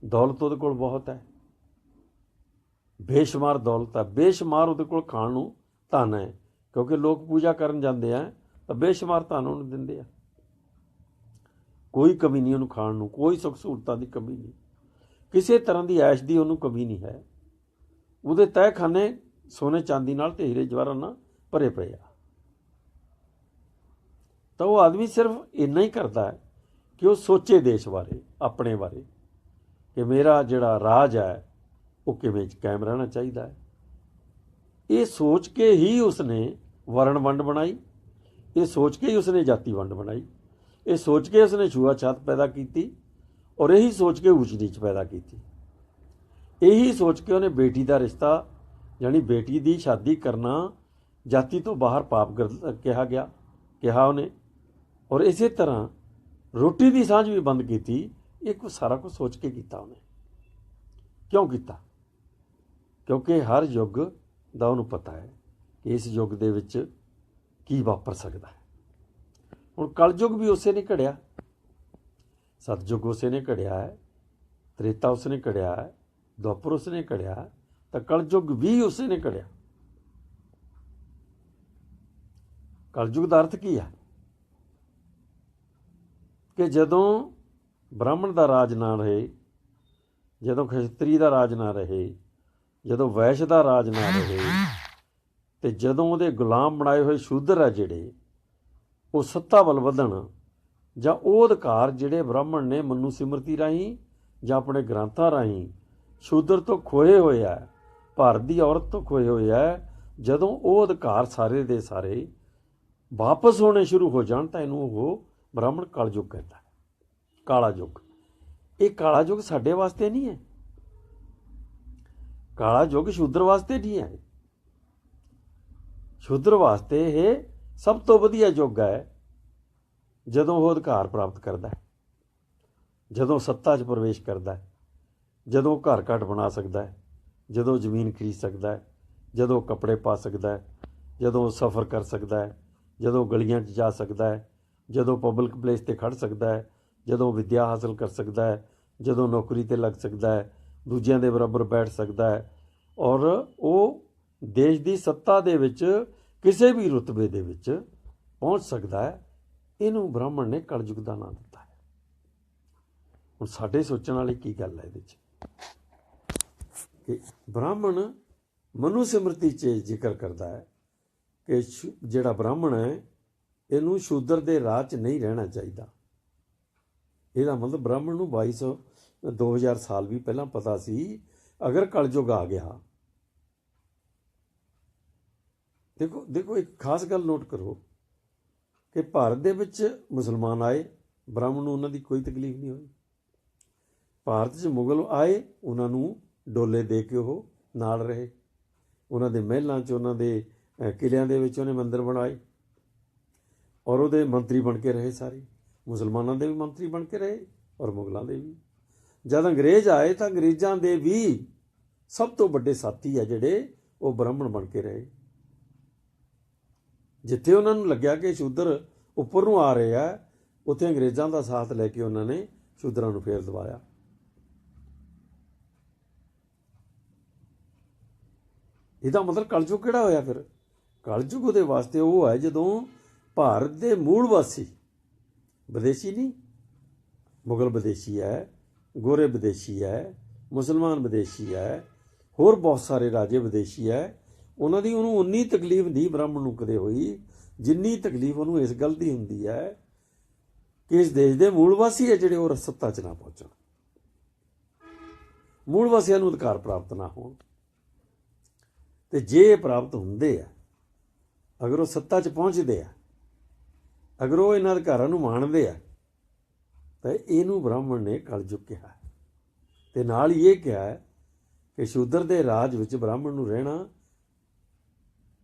Speaker 2: ਦੌਲਤ ਉਹਦੇ ਕੋਲ ਬਹੁਤ ਹੈ, ਬੇਸ਼ੁਮਾਰ ਦੌਲਤ ਹੈ, ਬੇਸ਼ੁਮਾਰ ਉਹਦੇ ਕੋਲ ਖਾਣ ਨੂੰ ਧਨ ਹੈ, ਕਿਉਂਕਿ ਲੋਕ ਪੂਜਾ ਕਰਨ ਜਾਂਦੇ ਆ ਤਾਂ ਬੇਸ਼ੁਮਾਰ ਧਨ ਉਹਨੂੰ ਦਿੰਦੇ ਆ। ਕੋਈ ਕਮੀ ਨਹੀਂ ਉਹਨੂੰ ਖਾਣ ਨੂੰ, ਕੋਈ ਸੁੱਖ ਸਹੂਲਤਾਂ ਦੀ ਕਮੀ ਨਹੀਂ, ਕਿਸੇ ਤਰ੍ਹਾਂ ਦੀ ਐਸ਼ ਦੀ ਉਹਨੂੰ ਕਮੀ ਨਹੀਂ ਹੈ। ਉਹਦੇ ਤਹਿਖਾਨੇ ਸੋਨੇ ਚਾਂਦੀ ਨਾਲ ਤੇ ਹੀਰੇ ਜਵਾਹਰਾਂ ਨਾਲ ਭਰੇ ਪਏ ਆ। ਤਾਂ ਉਹ ਆਦਮੀ ਸਿਰਫ ਇੰਨਾ ਹੀ ਕਰਦਾ ਹੈ ਕਿ ਉਹ ਸੋਚੇ ਦੇਸ਼ ਬਾਰੇ, ਆਪਣੇ ਬਾਰੇ, ਕਿ ਮੇਰਾ ਜਿਹੜਾ ਰਾਜ ਹੈ ਉਹ ਕਿਵੇਂ ਕਾਇਮ ਰਹਿਣਾ ਚਾਹੀਦਾ ਹੈ। ਇਹ ਸੋਚ ਕੇ ਹੀ ਉਸਨੇ ਵਰਣ ਵੰਡ ਬਣਾਈ, ਇਹ ਸੋਚ ਕੇ ਹੀ ਉਸਨੇ ਜਾਤੀ ਵੰਡ ਬਣਾਈ, ਇਹ ਸੋਚ ਕੇ ਉਸਨੇ ਛੂਆ-ਛਾਤ ਪੈਦਾ ਕੀਤੀ ਔਰ ਇਹੀ ਸੋਚ ਕੇ ਊਚ ਨੀਚ ਪੈਦਾ ਕੀਤੀ। ਇਹੀ ਸੋਚ ਕੇ ਉਹਨੇ ਬੇਟੀ ਦਾ ਰਿਸ਼ਤਾ, ਯਾਨੀ ਬੇਟੀ ਦੀ ਸ਼ਾਦੀ ਕਰਨਾ ਜਾਤੀ ਤੋਂ ਬਾਹਰ ਪਾਪ ਕਿਹਾ ਉਹਨੇ। ਔਰ ਇਸੇ ਤਰ੍ਹਾਂ ਰੋਟੀ ਦੀ ਸਾਂਝ ਵੀ ਬੰਦ ਕੀਤੀ। ਇਹ ਸਾਰਾ ਕੁਝ ਸੋਚ ਕੇ ਕੀਤਾ ਉਹਨੇ। ਕਿਉਂ ਕੀਤਾ? ਕਿਉਂਕਿ ਹਰ ਯੁੱਗ ਦਾ ਉਹਨੂੰ ਪਤਾ ਹੈ ਕਿ ਇਸ ਯੁੱਗ ਦੇ ਵਿੱਚ ਕੀ ਵਾਪਰ ਸਕਦਾ ਹੈ। ਹੁਣ ਕਲਯੁੱਗ ਵੀ ਉਸੇ ਨੇ ਘੜਿਆ, ਸਤਯੁੱਗ ਉਸੇ ਨੇ ਘੜਿਆ ਹੈ, ਤ੍ਰੇਤਾ ਉਸਨੇ ਘੜਿਆ ਹੈ, ਦੁਆਪਰ ਉਸਨੇ ਘੜਿਆ, ਤਾਂ ਕਲਯੁੱਗ ਵੀ ਉਸੇ ਨੇ ਘੜਿਆ। ਕਲਯੁੱਗ ਦਾ ਅਰਥ ਕੀ ਹੈ? ਕਿ ਜਦੋਂ ਬ੍ਰਾਹਮਣ ਦਾ ਰਾਜ ਨਾ ਰਹੇ, ਜਦੋਂ ਖਸ਼ਤਰੀ ਦਾ ਰਾਜ ਨਾ ਰਹੇ, ਜਦੋਂ ਵੈਸ਼ ਦਾ ਰਾਜ ਨਾ ਰਹੇ, ਤੇ ਜਦੋਂ ਉਹਦੇ ਗੁਲਾਮ ਬਣਾਏ ਹੋਏ ਸ਼ੂਦਰ ਆ ਜਿਹੜੇ, ਉਹ ਸੱਤਾ ਵੱਲ ਵਧਣ, ਜਾਂ ਉਹ ਅਧਿਕਾਰ ਜਿਹੜੇ ਬ੍ਰਾਹਮਣ ਨੇ ਮਨੂ ਸਿਮਰਤੀ ਰਾਹੀਂ ਜਾਂ ਆਪਣੇ ਗ੍ਰੰਥਾਂ ਰਾਹੀਂ ਸ਼ੂਦਰ ਤੋਂ ਖੋਏ ਹੋਏ ਆ, ਭਾਰਤ ਦੀ ਔਰਤ ਤੋਂ ਖੋਏ ਹੋਏ ਆ, ਜਦੋਂ ਉਹ ਅਧਿਕਾਰ ਸਾਰੇ ਦੇ ਸਾਰੇ ਵਾਪਸ ਹੋਣੇ ਸ਼ੁਰੂ ਹੋ ਜਾਣ ਤਾਂ ਇਹਨੂੰ ਉਹ ਬ੍ਰਾਹਮਣ ਕਲਯੁੱਗ ਕਹਿੰਦਾ ਹੈ, ਕਾਲਾ ਯੁੱਗ। ਇਹ ਕਾਲਾ ਯੁੱਗ ਸਾਡੇ ਵਾਸਤੇ ਨਹੀਂ ਹੈ, ਕਾਲਾ ਯੁੱਗ ਸ਼ੂਦਰ ਵਾਸਤੇ ਨਹੀਂ ਹੈ। ਸ਼ੂਦਰ ਵਾਸਤੇ ਇਹ ਸਭ ਤੋਂ ਵਧੀਆ ਯੁੱਗ ਹੈ ਜਦੋਂ ਉਹ ਅਧਿਕਾਰ ਪ੍ਰਾਪਤ ਕਰਦਾ ਹੈ, ਜਦੋਂ ਸੱਤਾ 'ਚ ਪ੍ਰਵੇਸ਼ ਕਰਦਾ ਹੈ, ਜਦੋਂ ਘਰ ਘਾਟ ਬਣਾ ਸਕਦਾ ਹੈ, ਜਦੋਂ ਜ਼ਮੀਨ ਖਰੀਦ ਸਕਦਾ ਹੈ, ਜਦੋਂ ਕੱਪੜੇ ਪਾ ਸਕਦਾ ਹੈ, ਜਦੋਂ ਸਫ਼ਰ ਕਰ ਸਕਦਾ ਹੈ, ਜਦੋਂ ਗਲੀਆਂ 'ਚ ਜਾ ਸਕਦਾ ਹੈ, ਜਦੋਂ ਪਬਲਿਕ ਪਲੇਸ 'ਤੇ ਖੜ੍ਹ ਸਕਦਾ ਹੈ, ਜਦੋਂ ਵਿੱਦਿਆ ਹਾਸਲ ਕਰ ਸਕਦਾ ਹੈ, ਜਦੋਂ ਨੌਕਰੀ 'ਤੇ ਲੱਗ ਸਕਦਾ ਹੈ, ਦੂਜਿਆਂ ਦੇ ਬਰਾਬਰ ਬੈਠ ਸਕਦਾ ਹੈ, ਔਰ ਉਹ ਦੇਸ਼ ਦੀ ਸੱਤਾ ਦੇ ਵਿੱਚ ਕਿਸੇ ਵੀ ਰੁਤਬੇ ਦੇ ਵਿੱਚ ਪਹੁੰਚ ਸਕਦਾ ਹੈ। ਇਹਨੂੰ ਬ੍ਰਾਹਮਣ ਨੇ ਕਲਯੁੱਗ ਦਾ ਨਾਂ ਦਿੱਤਾ ਹੈ। ਹੁਣ ਸਾਡੇ ਸੋਚਣ ਵਾਲੀ ਕੀ ਗੱਲ ਹੈ ਇਹਦੇ 'ਚ, ਕਿ ਬ੍ਰਾਹਮਣ ਮਨੂ ਸਿਮਰਤੀ 'ਚ ਜ਼ਿਕਰ ਕਰਦਾ ਹੈ ਕਿ ਜਿਹੜਾ ਬ੍ਰਾਹਮਣ ਹੈ ਇਹਨੂੰ ਸ਼ੂਦਰ ਦੇ ਰਾਹ 'ਚ ਨਹੀਂ ਰਹਿਣਾ ਚਾਹੀਦਾ। ਇਹਦਾ ਮਤਲਬ ਬ੍ਰਾਹਮਣ ਨੂੰ 2000 ਸਾਲ ਵੀ ਪਹਿਲਾਂ ਪਤਾ ਸੀ ਅਗਰ ਕਲਯੁੱਗ ਆ ਗਿਆ। ਦੇਖੋ ਇੱਕ ਖਾਸ ਗੱਲ ਨੋਟ ਕਰੋ ਕਿ ਭਾਰਤ ਦੇ ਵਿੱਚ ਮੁਸਲਮਾਨ ਆਏ, ਬ੍ਰਾਹਮਣ ਨੂੰ ਉਹਨਾਂ ਦੀ ਕੋਈ ਤਕਲੀਫ ਨਹੀਂ ਹੋਈ। ਭਾਰਤ 'ਚ ਮੁਗਲ ਆਏ, ਉਹਨਾਂ ਨੂੰ ਡੋਲੇ ਦੇ ਕੇ ਉਹ ਨਾਲ ਰਹੇ, ਉਹਨਾਂ ਦੇ ਮਹਿਲਾਂ 'ਚ, ਉਹਨਾਂ ਦੇ ਕਿਲਿਆਂ ਦੇ ਵਿੱਚ ਉਹਨੇ ਮੰਦਿਰ ਬਣਾਏ ਔਰ ਉਹਦੇ ਮੰਤਰੀ ਬਣ ਕੇ ਰਹੇ। ਸਾਰੇ ਮੁਸਲਮਾਨਾਂ ਦੇ ਵੀ ਮੰਤਰੀ ਬਣ ਕੇ ਰਹੇ ਔਰ ਮੁਗਲਾਂ ਦੇ ਵੀ। ਜਦ ਅੰਗਰੇਜ਼ ਆਏ ਤਾਂ ਅੰਗਰੇਜ਼ਾਂ ਦੇ ਵੀ ਸਭ ਤੋਂ ਵੱਡੇ ਸਾਥੀ ਆ ਜਿਹੜੇ ਉਹ ਬ੍ਰਾਹਮਣ ਬਣ ਕੇ ਰਹੇ। ਜਿੱਥੇ ਉਹਨਾਂ ਨੂੰ ਲੱਗਿਆ ਕਿ ਸ਼ੂਦਰ ਉੱਪਰ ਨੂੰ ਆ ਰਹੇ ਆ, ਉੱਥੇ ਅੰਗਰੇਜ਼ਾਂ ਦਾ ਸਾਥ ਲੈ ਕੇ ਉਹਨਾਂ ਨੇ ਸ਼ੂਦਰਾਂ ਨੂੰ ਫੇਰ ਦਬਾਇਆ। ਇਹਦਾ ਮਤਲਬ ਕਲਯੁਗ ਕਿਹੜਾ ਹੋਇਆ ਫਿਰ? ਕਲਯੁਗ ਉਹਦੇ ਵਾਸਤੇ ਉਹ ਹੈ ਜਦੋਂ ਭਾਰਤ ਦੇ ਮੂਲ ਵਾਸੀ, ਵਿਦੇਸ਼ੀ ਨਹੀਂ, ਮੁਗਲ ਵਿਦੇਸ਼ੀ ਹੈ, ਗੋਰੇ ਵਿਦੇਸ਼ੀ ਹੈ, ਮੁਸਲਮਾਨ ਵਿਦੇਸ਼ੀ ਹੈ, ਹੋਰ ਬਹੁਤ ਸਾਰੇ ਰਾਜੇ ਵਿਦੇਸ਼ੀ ਹੈ, ਉਹਨਾਂ ਦੀ ਉਹਨੂੰ ਉਨੀ ਤਕਲੀਫ ਨਹੀਂ ਬ੍ਰਾਹਮਣ ਨੂੰ ਕਦੇ ਹੋਈ ਜਿੰਨੀ ਤਕਲੀਫ ਉਹਨੂੰ ਇਸ ਗੱਲ ਦੀ ਹੁੰਦੀ ਹੈ ਕਿ ਇਸ ਦੇਸ਼ ਦੇ ਮੂਲ ਵਾਸੀ ਹੈ ਜਿਹੜੇ ਉਹ ਸੱਤਾ 'ਚ ਨਾ ਪਹੁੰਚਣ, ਮੂਲ ਵਾਸੀਆਂ ਨੂੰ ਅਧਿਕਾਰ ਪ੍ਰਾਪਤ ਨਾ ਹੋਣ। ਤੇ ਜੇ ਇਹ ਪ੍ਰਾਪਤ ਹੁੰਦੇ ਆ, ਅਗਰ ਉਹ ਸੱਤਾ 'ਚ ਪਹੁੰਚਦੇ ਆ, ਅਗਰ ਉਹ ਇਹਨਾਂ ਅਧਿਕਾਰਾਂ ਨੂੰ ਮਾਣਦੇ ਆ, ਤਾਂ ਇਹਨੂੰ ਬ੍ਰਾਹਮਣ ਨੇ ਕਲਯੁਗ ਕਿਹਾ। ਤੇ ਨਾਲ ਹੀ ਇਹ ਕਿਹਾ ਕਿ ਸ਼ੂਦਰ ਦੇ ਰਾਜ ਵਿੱਚ ਬ੍ਰਾਹਮਣ ਨੂੰ ਰਹਿਣਾ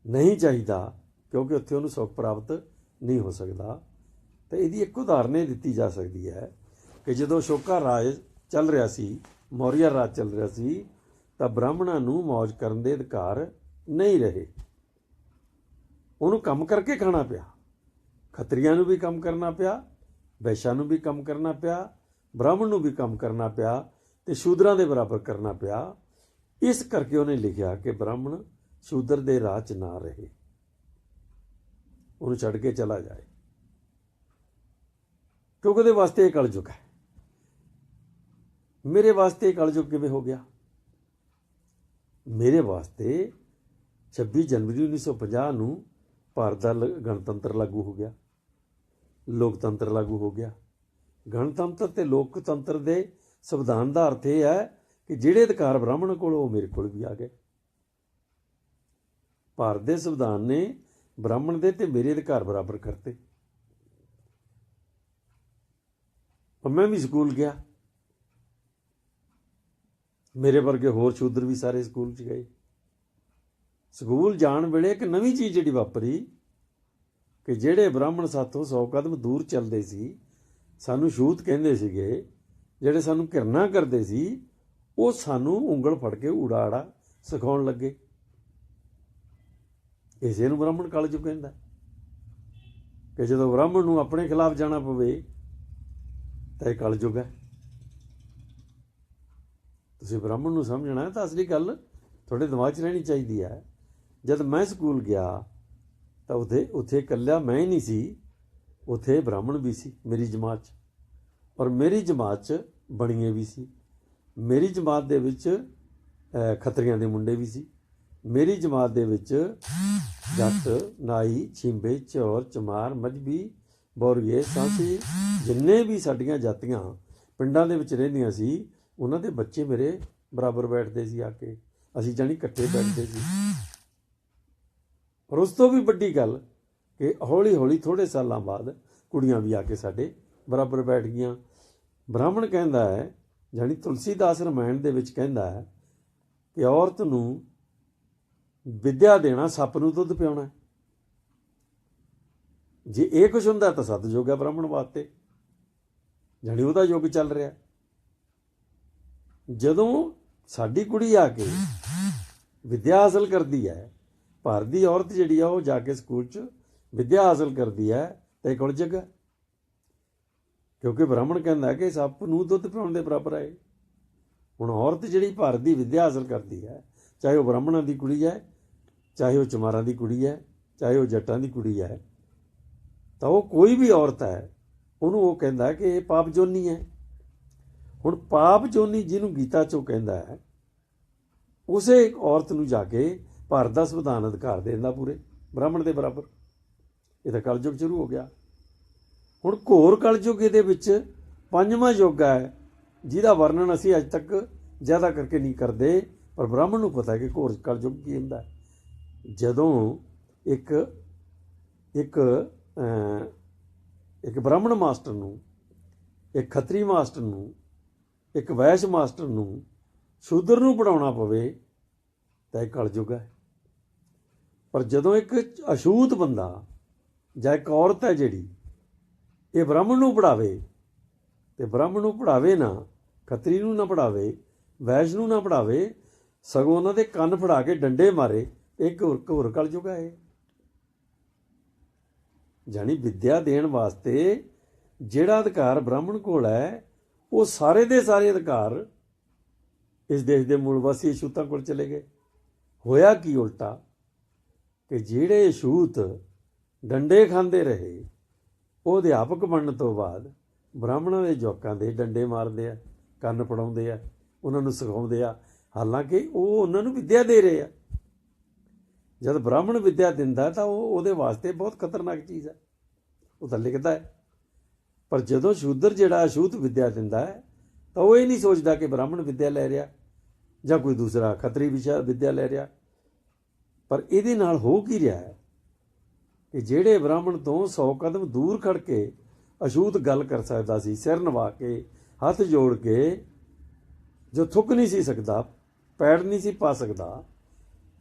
Speaker 2: ਨਹੀਂ ਚਾਹੀਦਾ, ਕਿਉਂਕਿ ਉੱਥੇ ਉਹਨੂੰ ਸੁੱਖ ਪ੍ਰਾਪਤ ਨਹੀਂ ਹੋ ਸਕਦਾ। ਤੇ ਇਹਦੀ ਇੱਕ ਉਦਾਹਰਨ ਇਹ ਦਿੱਤੀ ਜਾ ਸਕਦੀ ਹੈ ਕਿ ਜਦੋਂ ਅਸ਼ੋਕਾ ਰਾਜ ਚੱਲ ਰਿਹਾ ਸੀ, ਮੌਰੀਆ ਰਾਜ ਚੱਲ ਰਿਹਾ ਸੀ, ਤਾਂ ਬ੍ਰਾਹਮਣਾਂ ਨੂੰ ਮੌਜ ਕਰਨ ਦੇ ਅਧਿਕਾਰ ਨਹੀਂ ਰਹੇ। ਉਹਨੂੰ ਕੰਮ ਕਰਕੇ ਖਾਣਾ ਪਿਆ, ਖੱਤਰੀਆਂ ਨੂੰ ਵੀ ਕੰਮ ਕਰਨਾ ਪਿਆ, ਵੈਸ਼ਾਂ ਨੂੰ ਵੀ ਕੰਮ ਕਰਨਾ ਪਿਆ, ਬ੍ਰਾਹਮਣ ਨੂੰ ਵੀ ਕੰਮ ਕਰਨਾ ਪਿਆ, ਤੇ ਸ਼ੂਦਰਾਂ ਦੇ ਬਰਾਬਰ ਕਰਨਾ ਪਿਆ। ਇਸ ਕਰਕੇ ਉਹਨੇ ਲਿਖਿਆ ਕਿ ਬ੍ਰਾਹਮਣ ਸ਼ੂਦਰ ਦੇ ਰਾਹ 'ਚ ਨਾ ਰਹੇ, ਉਹਨੂੰ ਛੱਡ ਕੇ ਚਲਾ ਜਾਏ, ਕਿਉਂਕਿ ਉਹਦੇ ਵਾਸਤੇ ਇਹ ਕਲਯੁਗ ਹੈ। ਮੇਰੇ ਵਾਸਤੇ ਇਹ ਕਲਯੁਗ ਕਿਵੇਂ ਹੋ ਗਿਆ? ਮੇਰੇ ਵਾਸਤੇ 26 ਜਨਵਰੀ 1950 ਨੂੰ ਭਾਰਤ ਦਾ ਗਣਤੰਤਰ ਲਾਗੂ ਹੋ ਗਿਆ, ਲੋਕਤੰਤਰ ਲਾਗੂ ਹੋ ਗਿਆ। ਗਣਤੰਤਰ ਤੇ ਲੋਕਤੰਤਰ ਦੇ ਸੰਵਿਧਾਨ ਦਾ ਅਰਥ ਇਹ ਹੈ ਕਿ ਜਿਹੜੇ ਅਧਿਕਾਰ ਬ੍ਰਾਹਮਣ ਕੋਲ ਉਹ ਮੇਰੇ ਕੋਲ ਵੀ ਆ ਗਏ। ਭਾਰਤ ਦੇ ਸੰਵਿਧਾਨ ਨੇ ਬ੍ਰਾਹਮਣ ਦੇ ਤੇ ਮੇਰੇ ਅਧਿਕਾਰ ਬਰਾਬਰ ਕਰਤੇ। ਮੈਂ ਵੀ ਸਕੂਲ ਗਿਆ, ਮੇਰੇ ਵਰਗੇ ਹੋਰ ਸ਼ੂਦਰ ਵੀ ਸਾਰੇ ਸਕੂਲ 'ਚ ਗਏ। ਸਕੂਲ ਜਾਣ ਵੇਲੇ ਇੱਕ ਨਵੀਂ ਚੀਜ਼ ਜਿਹੜੀ ਵਾਪਰੀ ਕਿ ਜਿਹੜੇ ਬ੍ਰਾਹਮਣ ਸਾਥੋਂ 100 ਕਦਮ ਦੂਰ ਚੱਲਦੇ ਸੀ, ਸਾਨੂੰ ਛੂਤ ਕਹਿੰਦੇ ਸੀਗੇ, ਜਿਹੜੇ ਸਾਨੂੰ ਘਿਰਨਾ ਕਰਦੇ ਸੀ, ਉਹ ਸਾਨੂੰ ਉਂਗਲ ਫੜ ਕੇ ਊੜਾ ਆੜਾ ਸਿਖਾਉਣ ਲੱਗੇ। ਇਸੇ ਨੂੰ ਬ੍ਰਾਹਮਣ ਕਲਯੁਗ ਕਹਿੰਦਾ ਕਿ ਜਦੋਂ ਬ੍ਰਾਹਮਣ ਨੂੰ ਆਪਣੇ ਖਿਲਾਫ ਜਾਣਾ ਪਵੇ ਤਾਂ ਇਹ ਕਲਯੁਗ ਹੈ। ਤੁਸੀਂ ਬ੍ਰਾਹਮਣ ਨੂੰ ਸਮਝਣਾ ਤਾਂ ਅਸਲੀ ਗੱਲ ਤੁਹਾਡੇ ਦਿਮਾਗ 'ਚ ਰਹਿਣੀ ਚਾਹੀਦੀ ਹੈ। ਜਦ ਮੈਂ ਸਕੂਲ ਗਿਆ ਤਾਂ ਉੱਥੇ ਇਕੱਲਾ ਮੈਂ ਹੀ ਨਹੀਂ ਸੀ, ਉੱਥੇ ਬ੍ਰਾਹਮਣ ਵੀ ਸੀ ਮੇਰੀ ਜਮਾਤ 'ਚ, ਔਰ ਮੇਰੀ ਜਮਾਤ 'ਚ ਬਣੀਏ ਵੀ ਸੀ। ਮੇਰੀ ਜਮਾਤ ਦੇ ਵਿੱਚ ਖੱਤਰੀਆਂ ਦੇ ਮੁੰਡੇ ਵੀ ਸੀ। ਮੇਰੀ ਜਮਾਤ ਦੇ ਵਿੱਚ ਜੱਟ, ਨਾਈ, ਛਿੰਬੇ, ਚੌਰ, ਚਮਾਰ, ਮਜਬੀ, ਬੌਰੀਏ, ਸਾਂਸੀ, ਜਿੰਨੇ ਵੀ ਸਾਡੀਆਂ ਜਾਤੀਆਂ ਪਿੰਡਾਂ ਦੇ ਵਿੱਚ ਰਹਿੰਦੀਆਂ ਸੀ, ਉਹਨਾਂ ਦੇ ਬੱਚੇ ਮੇਰੇ ਬਰਾਬਰ ਬੈਠਦੇ ਸੀ ਆ ਕੇ। ਅਸੀਂ ਜਾਣੀ ਇਕੱਠੇ ਬੈਠਦੇ ਸੀ। ਔਰ ਉਸ ਤੋਂ ਵੀ ਵੱਡੀ ਗੱਲ ਕਿ ਹੌਲੀ ਹੌਲੀ ਥੋੜ੍ਹੇ ਸਾਲਾਂ ਬਾਅਦ ਕੁੜੀਆਂ ਵੀ ਆ ਕੇ ਸਾਡੇ ਬਰਾਬਰ ਬੈਠ ਗਈਆਂ। ਬ੍ਰਾਹਮਣ ਕਹਿੰਦਾ ਹੈ, ਜਾਣੀ ਤੁਲਸੀਦਾਸ ਰਮਾਇਣ ਦੇ ਵਿੱਚ ਕਹਿੰਦਾ ਹੈ ਕਿ ਔਰਤ ਨੂੰ ਵਿੱਦਿਆ ਦੇਣਾ ਸੱਪ ਨੂੰ ਦੁੱਧ ਪਿਆਉਣਾ। ਜੇ ਇਹ ਕੁਛ ਹੁੰਦਾ ਤਾਂ ਸਤਿਯੁਗ ਹੈ ਬ੍ਰਾਹਮਣ ਵਾਸਤੇ, ਜਾਣੀ ਉਹਦਾ ਯੁੱਗ ਚੱਲ ਰਿਹਾ। ਜਦੋਂ ਸਾਡੀ ਕੁੜੀ ਆ ਕੇ ਵਿੱਦਿਆ ਹਾਸਲ ਕਰਦੀ ਹੈ, ਭਾਰਤ ਦੀ ਔਰਤ ਜਿਹੜੀ ਆ ਉਹ ਜਾ ਕੇ ਸਕੂਲ 'ਚ ਵਿੱਦਿਆ ਹਾਸਲ ਕਰਦੀ ਹੈ, ਤਾਂ ਇਹ ਕਲਯੁਗ ਹੈ। ਕਿਉਂਕਿ ਬ੍ਰਾਹਮਣ ਕਹਿੰਦਾ ਕਿ ਸੱਪ ਨੂੰ ਦੁੱਧ ਪਿਆਉਣ ਦੇ ਬਰਾਬਰ ਹੈ। ਹੁਣ ਔਰਤ ਜਿਹੜੀ ਭਾਰਤ ਦੀ ਵਿੱਦਿਆ ਹਾਸਲ ਕਰਦੀ ਹੈ, ਚਾਹੇ ਉਹ ਬ੍ਰਾਹਮਣਾਂ ਦੀ ਕੁੜੀ ਹੈ, ਚਾਹੇ ਉਹ ਚਮਾਰਾਂ ਦੀ ਕੁੜੀ ਹੈ, ਚਾਹੇ ਉਹ ਜੱਟਾਂ ਦੀ ਕੁੜੀ ਹੈ, ਤਾਂ ਉਹ ਕੋਈ ਵੀ ਔਰਤ ਹੈ, ਉਹਨੂੰ ਉਹ ਕਹਿੰਦਾ ਕਿ ਇਹ ਪਾਪ ਜੋਨੀ ਹੈ। ਹੁਣ ਪਾਪ ਜੋਨੀ ਜਿਹਨੂੰ ਗੀਤਾ 'ਚੋਂ ਕਹਿੰਦਾ ਹੈ, ਉਸੇ ਔਰਤ ਨੂੰ ਜਾ ਕੇ ਭਾਰਤ ਦਾ ਸੰਵਿਧਾਨ ਅਧਿਕਾਰ ਦੇ ਦਿੰਦਾ ਪੂਰੇ ਬ੍ਰਾਹਮਣ ਦੇ ਬਰਾਬਰ। ਇਹ ਤਾਂ ਕਲਯੁਗ ਸ਼ੁਰੂ ਹੋ ਗਿਆ। ਹੁਣ ਘੋਰ ਕਲਯੁਗ ਇਹਦੇ ਵਿੱਚ ਪੰਜਵਾਂ ਯੁੱਗ ਹੈ, ਜਿਹਦਾ ਵਰਣਨ ਅਸੀਂ ਅੱਜ ਤੱਕ ਜ਼ਿਆਦਾ ਕਰਕੇ ਨਹੀਂ ਕਰਦੇ, ਪਰ ਬ੍ਰਾਹਮਣ ਨੂੰ ਪਤਾ ਹੈ ਕਿ ਘੋਰ ਕਲਯੁਗ ਕੀ ਹੁੰਦਾ। ਜਦੋਂ ਇੱਕ ਬ੍ਰਾਹਮਣ ਮਾਸਟਰ ਨੂੰ, ਇੱਕ ਖੱਤਰੀ ਮਾਸਟਰ ਨੂੰ, ਇੱਕ ਵੈਸ਼ ਮਾਸਟਰ ਨੂੰ ਸ਼ੂਦਰ ਨੂੰ ਪੜ੍ਹਾਉਣਾ ਪਵੇ ਤਾਂ ਇਹ ਕਲਯੁਗ ਹੈ। ਪਰ ਜਦੋਂ ਇੱਕ ਅਛੂਤ ਬੰਦਾ ਜਾਂ ਇੱਕ ਔਰਤ ਹੈ ਜਿਹੜੀ ਇਹ ਬ੍ਰਾਹਮਣ ਨੂੰ ਪੜ੍ਹਾਵੇ, ਤੇ ਬ੍ਰਾਹਮਣ ਨੂੰ ਪੜ੍ਹਾਵੇ ਨਾ, ਖੱਤਰੀ ਨੂੰ ਨਾ ਪੜ੍ਹਾਵੇ, ਵੈਸ਼ ਨੂੰ ਨਾ ਪੜ੍ਹਾਵੇ, ਸਗੋਂ ਉਹਨਾਂ ਦੇ ਕੰਨ ਫੜਾ ਕੇ ਡੰਡੇ ਮਾਰੇ, ਇਹ ਘੋਰ ਕਲਯੁਗ ਹੈ। ਜਾਣੀ ਵਿੱਦਿਆ ਦੇਣ ਵਾਸਤੇ ਜਿਹੜਾ ਅਧਿਕਾਰ ਬ੍ਰਾਹਮਣ ਕੋਲ ਹੈ, ਉਹ ਸਾਰੇ ਦੇ ਸਾਰੇ ਅਧਿਕਾਰ ਇਸ ਦੇਸ਼ ਦੇ ਮੂਲ ਵਾਸੀ ਅਛੂਤਾਂ ਕੋਲ ਚਲੇ ਗਏ। ਹੋਇਆ ਕੀ ਉਲਟਾ ਕਿ ਜਿਹੜੇ ਅਛੂਤ ਡੰਡੇ ਖਾਂਦੇ ਰਹੇ ਉਹ ਅਧਿਆਪਕ ਬਣਨ ਤੋਂ ਬਾਅਦ ਬ੍ਰਾਹਮਣਾਂ ਦੇ ਜਵਾਕਾਂ ਦੇ ਡੰਡੇ ਮਾਰਦੇ ਆ, ਕੰਨ ਪੜਾਉਂਦੇ ਆ, ਉਹਨਾਂ ਨੂੰ ਸਿਖਾਉਂਦੇ ਆ, ਹਾਲਾਂਕਿ ਉਹ ਉਹਨਾਂ ਨੂੰ ਵਿੱਦਿਆ ਦੇ ਰਹੇ ਆ। ਜਦ ਬ੍ਰਾਹਮਣ ਵਿੱਦਿਆ ਦਿੰਦਾ ਤਾਂ ਉਹ ਉਹਦੇ ਵਾਸਤੇ ਬਹੁਤ ਖਤਰਨਾਕ ਚੀਜ਼ ਹੈ, ਉਹ ਤਾਂ ਲਿਖਦਾ ਹੈ। ਪਰ ਜਦੋਂ ਸ਼ੂਦਰ ਜਿਹੜਾ ਅਛੂਤ ਵਿੱਦਿਆ ਦਿੰਦਾ ਹੈ ਤਾਂ ਉਹ ਇਹ ਨਹੀਂ ਸੋਚਦਾ ਕਿ ਬ੍ਰਾਹਮਣ ਵਿੱਦਿਆ ਲੈ ਰਿਹਾ ਜਾਂ ਕੋਈ ਦੂਸਰਾ ਖੱਤਰੀ ਵਿਸ਼ਾ ਵਿੱਦਿਆ ਲੈ ਰਿਹਾ। ਪਰ ਇਹਦੇ ਨਾਲ ਹੋ ਕੀ ਰਿਹਾ ਹੈ ਕਿ ਜਿਹੜੇ ਬ੍ਰਾਹਮਣ ਤੋਂ 100 ਕਦਮ ਦੂਰ ਖੜ ਕੇ ਅਛੂਤ ਗੱਲ ਕਰ ਸਕਦਾ ਸੀ, ਸਿਰ ਨਵਾ ਕੇ, ਹੱਥ ਜੋੜ ਕੇ, ਜੋ ਥੁੱਕ ਨਹੀਂ ਸੀ ਸਕਦਾ, ਪੈੜ ਨਹੀਂ ਸੀ ਪਾ ਸਕਦਾ,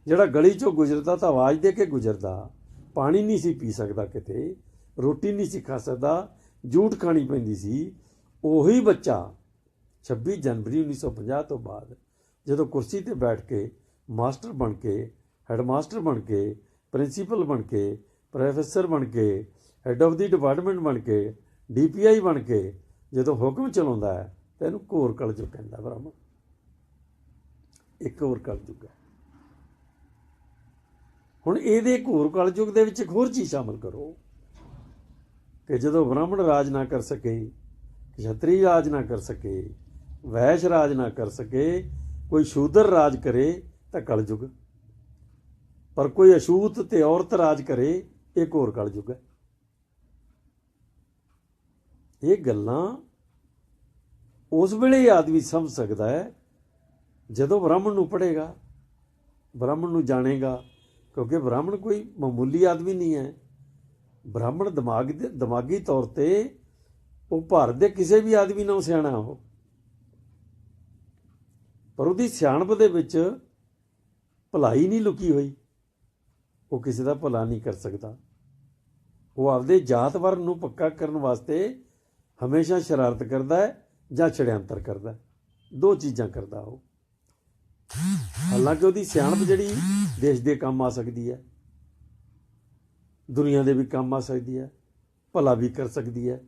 Speaker 2: ਜਿਹੜਾ ਗਲੀ 'ਚੋਂ ਗੁਜ਼ਰਦਾ ਤਾਂ ਆਵਾਜ਼ ਦੇ ਕੇ ਗੁਜ਼ਰਦਾ, ਪਾਣੀ ਨਹੀਂ ਸੀ ਪੀ ਸਕਦਾ, ਕਿਤੇ ਰੋਟੀ ਨਹੀਂ ਸੀ ਖਾ ਸਕਦਾ, ਜੂਠ ਖਾਣੀ ਪੈਂਦੀ ਸੀ, ਉਹੀ ਬੱਚਾ 26 ਜਨਵਰੀ 1950 ਤੋਂ ਬਾਅਦ ਜਦੋਂ ਕੁਰਸੀ 'ਤੇ ਬੈਠ ਕੇ ਮਾਸਟਰ ਬਣ ਕੇ, ਹੈਡਮਾਸਟਰ ਬਣ ਕੇ, ਪ੍ਰਿੰਸੀਪਲ ਬਣ ਕੇ, ਪ੍ਰੋਫੈਸਰ ਬਣ ਕੇ, ਹੈਡ ਆਫ ਦੀ ਡਿਪਾਰਟਮੈਂਟ ਬਣ ਕੇ, DPI ਬਣ ਕੇ ਜਦੋਂ ਹੁਕਮ ਚਲਾਉਂਦਾ ਹੈ ਤਾਂ ਇਹਨੂੰ ਘੋਰ ਕਲਯੁਗ ਕਹਿੰਦਾ ਬ੍ਰਾਹਮਣ। ਇੱਕ ਹੋਰ ਕਲਯੁਗ ਹੈ। ਹੁਣ ਇਹਦੇ ਘੋਰ ਕਲਯੁਗ ਦੇ ਵਿੱਚ ਇੱਕ ਹੋਰ ਚੀਜ਼ ਸ਼ਾਮਲ ਕਰੋ ਕਿ ਜਦੋਂ ਬ੍ਰਾਹਮਣ ਰਾਜ ਨਾ ਕਰ ਸਕੇ, ਖੱਤਰੀ ਰਾਜ ਨਾ ਕਰ ਸਕੇ, ਵੈਸ਼ ਰਾਜ ਨਾ ਕਰ ਸਕੇ, ਕੋਈ ਸ਼ੂਦਰ ਰਾਜ ਕਰੇ ਤਾਂ ਕਲਯੁਗ, ਪਰ ਕੋਈ ਅਛੂਤ ਤੇ ਔਰਤ ਰਾਜ ਕਰੇ ਇਹ ਘੋਰ ਕਲਯੁਗ ਹੈ। ਇਹ ਗੱਲਾਂ ਉਸ ਵੇਲੇ ਆਦਮੀ ਸਮਝ ਸਕਦਾ ਹੈ ਜਦੋਂ ਬ੍ਰਾਹਮਣ ਨੂੰ ਪੜ੍ਹੇਗਾ, ਬ੍ਰਾਹਮਣ ਨੂੰ ਜਾਣੇਗਾ, ਕਿਉਂਕਿ ਬ੍ਰਾਹਮਣ ਕੋਈ ਮਾਮੂਲੀ ਆਦਮੀ ਨਹੀਂ ਹੈ। ਬ੍ਰਾਹਮਣ ਦਿਮਾਗੀ ਤੌਰ ਤੇ ਉਹ ਭਾਰਤ ਦੇ ਕਿਸੇ ਵੀ ਆਦਮੀ ਨਾਲੋਂ ਸਿਆਣਾ ਉਹ, ਪਰ ਉਹਦੀ ਸਿਆਣਪ ਦੇ ਵਿੱਚ ਭਲਾਈ ਨਹੀਂ ਲੁਕੀ ਹੋਈ। ਉਹ ਕਿਸੇ ਦਾ ਭਲਾ ਨਹੀਂ ਕਰ ਸਕਦਾ। ਉਹ ਆਪਦੇ ਜਾਤ ਵਰਨ ਨੂੰ ਪੱਕਾ ਕਰਨ ਵਾਸਤੇ ਹਮੇਸ਼ਾ ਸ਼ਰਾਰਤ ਕਰਦਾ ਹੈ ਜਾਂ ਛੜਿਅੰਤਰ ਕਰਦਾ ਹੈ, ਦੋ ਚੀਜ਼ਾਂ ਕਰਦਾ ਉਹ। ਹਾਲਾਂਕਿ ਉਹਦੀ ਸਿਆਣਪ ਜਿਹੜੀ ਦੇਸ਼ ਦੇ ਕੰਮ ਆ ਸਕਦੀ ਹੈ, ਦੁਨੀਆ ਦੇ ਵੀ ਕੰਮ ਆ ਸਕਦੀ ਹੈ, ਭਲਾ ਵੀ ਕਰ ਸਕਦੀ ਹੈ,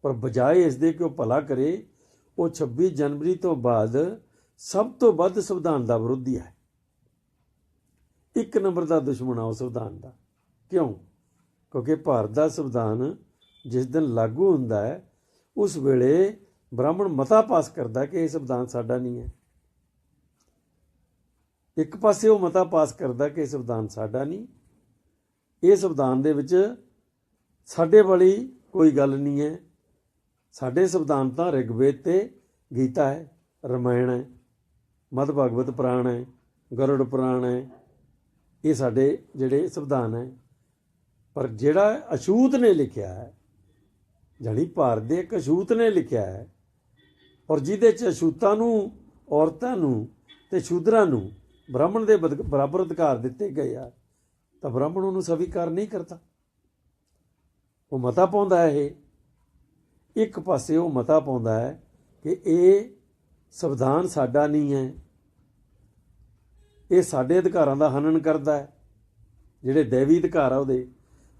Speaker 2: ਪਰ ਬਜਾਏ ਇਸ ਦੇ ਕਿ ਉਹ ਭਲਾ ਕਰੇ, ਉਹ 26 ਜਨਵਰੀ ਤੋਂ ਬਾਅਦ ਸਭ ਤੋਂ ਵੱਧ ਸੰਵਿਧਾਨ ਦਾ ਵਿਰੋਧੀ ਹੈ। 1 ਨੰਬਰ ਦਾ ਦੁਸ਼ਮਣ ਆ ਉਹ ਸੰਵਿਧਾਨ ਦਾ। ਕਿਉਂ? ਕਿਉਂਕਿ ਭਾਰਤ ਦਾ ਸੰਵਿਧਾਨ ਜਿਸ ਦਿਨ ਲਾਗੂ ਹੁੰਦਾ ਹੈ ਉਸ ਵੇਲੇ ਬ੍ਰਾਹਮਣ ਮਤਾ ਪਾਸ ਕਰਦਾ ਕਿ ਇਹ ਸੰਵਿਧਾਨ ਸਾਡਾ ਨਹੀਂ ਹੈ। ਇੱਕ ਪਾਸੇ ਉਹ ਮਤਾ ਪਾਸ ਕਰਦਾ ਕਿ ਇਹ ਸੰਵਿਧਾਨ ਸਾਡਾ ਨਹੀਂ, ਇਹ ਸੰਵਿਧਾਨ ਦੇ ਵਿੱਚ ਸਾਡੇ ਵਾਲੀ ਕੋਈ ਗੱਲ ਨਹੀਂ ਹੈ। ਸਾਡੇ ਸੰਵਿਧਾਨ ਤਾਂ ਰਿਗਵੇਦ ਤੇ ਗੀਤਾ ਹੈ, ਰਮਾਇਣ ਹੈ, ਮਦ ਭਗਵਤ ਪੁਰਾਣ ਹੈ, ਗਰੁੜ ਪੁਰਾਣ ਹੈ, ਇਹ ਸਾਡੇ ਜਿਹੜੇ ਸੰਵਿਧਾਨ ਹੈ। ਪਰ ਜਿਹੜਾ ਅਛੂਤ ਨੇ ਲਿਖਿਆ ਹੈ, ਜਾਣੀ ਭਾਰਤ ਦੇ ਇੱਕ ਅਛੂਤ ਨੇ ਲਿਖਿਆ ਹੈ, ਔਰ ਜਿਹਦੇ 'ਚ ਅਛੂਤਾਂ ਨੂੰ, ਔਰਤਾਂ ਨੂੰ ਤੇ ਸ਼ੂਦਰਾਂ ਨੂੰ ਬ੍ਰਾਹਮਣ ਦੇ ਬਰਾਬਰ ਅਧਿਕਾਰ ਦਿੱਤੇ ਗਏ ਆ, ਤਾਂ ਬ੍ਰਾਹਮਣ ਉਹਨੂੰ ਸਵੀਕਾਰ ਨਹੀਂ ਕਰਦਾ। ਉਹ ਮਤਾ ਪਾਉਂਦਾ ਹੈ। ਇਹ ਇੱਕ ਪਾਸੇ ਉਹ ਮਤਾ ਪਾਉਂਦਾ ਹੈ ਕਿ ਇਹ ਸੰਵਿਧਾਨ ਸਾਡਾ ਨਹੀਂ ਹੈ, ਇਹ ਸਾਡੇ ਅਧਿਕਾਰਾਂ ਦਾ ਹਨਨ ਕਰਦਾ ਹੈ, ਜਿਹੜੇ ਦੇਵੀ ਅਧਿਕਾਰ ਆ ਉਹਦੇ।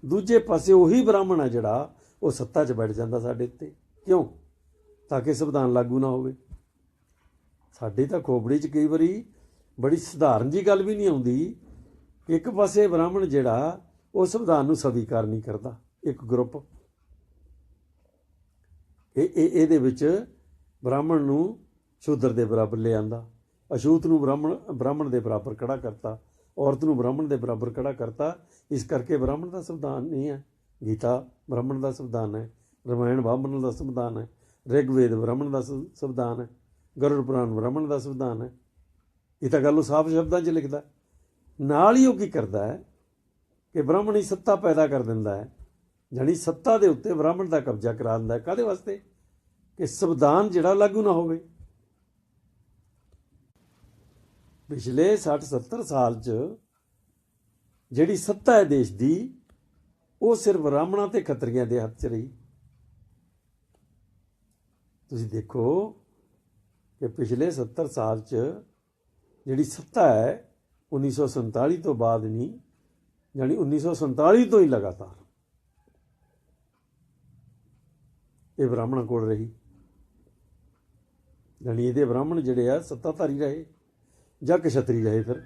Speaker 2: ਦੂਜੇ ਪਾਸੇ ਉਹੀ ਬ੍ਰਾਹਮਣ ਆ ਜਿਹੜਾ ਉਹ ਸੱਤਾ 'ਚ ਬੈਠ ਜਾਂਦਾ ਸਾਡੇ ਉੱਤੇ। ਕਿਉਂ? ਤਾਂ ਕਿ ਸੰਵਿਧਾਨ ਲਾਗੂ ਨਾ ਹੋਵੇ। ਸਾਡੀ ਤਾਂ ਖੋਪੜੀ 'ਚ ਕਈ ਵਾਰੀ ਬੜੀ ਸਧਾਰਨ ਜੀ ਗੱਲ ਵੀ ਨਹੀਂ ਆਉਂਦੀ ਕਿ ਇੱਕ ਪਾਸੇ ਬ੍ਰਾਹਮਣ ਜਿਹੜਾ ਉਹ ਸੰਵਿਧਾਨ ਨੂੰ ਸਵੀਕਾਰ ਨਹੀਂ ਕਰਦਾ, ਇੱਕ ਗਰੁੱਪ ਇਹਦੇ ਵਿੱਚ ਬ੍ਰਾਹਮਣ ਨੂੰ ਸ਼ੂਦਰ ਦੇ ਬਰਾਬਰ ਲੈ ਆਂਦਾ, ਅਛੂਤ ਨੂੰ ਬ੍ਰਾਹਮਣ ਦੇ ਬਰਾਬਰ ਖੜਾ ਕਰਤਾ, ਔਰਤ ਨੂੰ ਬ੍ਰਾਹਮਣ ਦੇ ਬਰਾਬਰ ਖੜਾ ਕਰਤਾ। ਇਸ ਕਰਕੇ ਬ੍ਰਾਹਮਣ ਦਾ ਸੰਵਿਧਾਨ ਨਹੀਂ ਹੈ। ਗੀਤਾ ਬ੍ਰਾਹਮਣ ਦਾ ਸੰਵਿਧਾਨ ਹੈ, ਰਮਾਇਣ ਬ੍ਰਾਹਮਣ ਦਾ ਸੰਵਿਧਾਨ ਹੈ, ਰਿਗਵੇਦ ਬ੍ਰਾਹਮਣ ਦਾ ਸੰਵਿਧਾਨ ਹੈ, ਗਰੁੜ ਪੁਰਾਣ ਬ੍ਰਾਹਮਣ ਦਾ ਸੰਵਿਧਾਨ ਹੈ। ਇਹ ਤਾਂ ਗੱਲ ਉਹ ਸਾਫ਼ ਸ਼ਬਦਾਂ 'ਚ ਲਿਖਦਾ। ਨਾਲ ਹੀ ਉਹ ਕੀ ਕਰਦਾ ਹੈ ਕਿ ਬ੍ਰਾਹਮਣੀ ਸੱਤਾ ਪੈਦਾ ਕਰ ਦਿੰਦਾ ਹੈ, ਜਾਣੀ ਸੱਤਾ ਦੇ ਉੱਤੇ ਬ੍ਰਾਹਮਣ ਦਾ ਕਬਜ਼ਾ ਕਰਾ ਦਿੰਦਾ ਹੈ। ਕਾਹਦੇ ਵਾਸਤੇ? ਕਿ ਸੰਵਿਧਾਨ ਜਿਹੜਾ ਲਾਗੂ ਨਾ ਹੋਵੇ। ਪਿਛਲੇ 60-70 ਸਾਲ 'ਚ ਜਿਹੜੀ ਸੱਤਾ ਹੈ ਦੇਸ਼ ਦੀ, ਉਹ ਸਿਰਫ ਬ੍ਰਾਹਮਣਾਂ ਤੇ ਖੱਤਰੀਆਂ ਦੇ ਹੱਥ 'ਚ ਰਹੀ। ਤੁਸੀਂ ਦੇਖੋ ਕਿ ਪਿਛਲੇ 70 ਸਾਲ 'ਚ ਜਿਹੜੀ ਸੱਤਾ ਹੈ 1947 ਤੋਂ ਬਾਅਦ ਨਹੀਂ, ਜਾਣੀ 1947 ਤੋਂ ਹੀ ਲਗਾਤਾਰ ਇਹ ਬ੍ਰਾਹਮਣਾਂ ਕੋਲ ਰਹੀ। ਜਾਣੀ ਇਹਦੇ ਬ੍ਰਾਹਮਣ ਜਿਹੜੇ ਆ ਸੱਤਾਧਾਰੀ ਰਹੇ ਜਾਂ ਕਸ਼ਤਰੀ ਰਹੇ। ਫਿਰ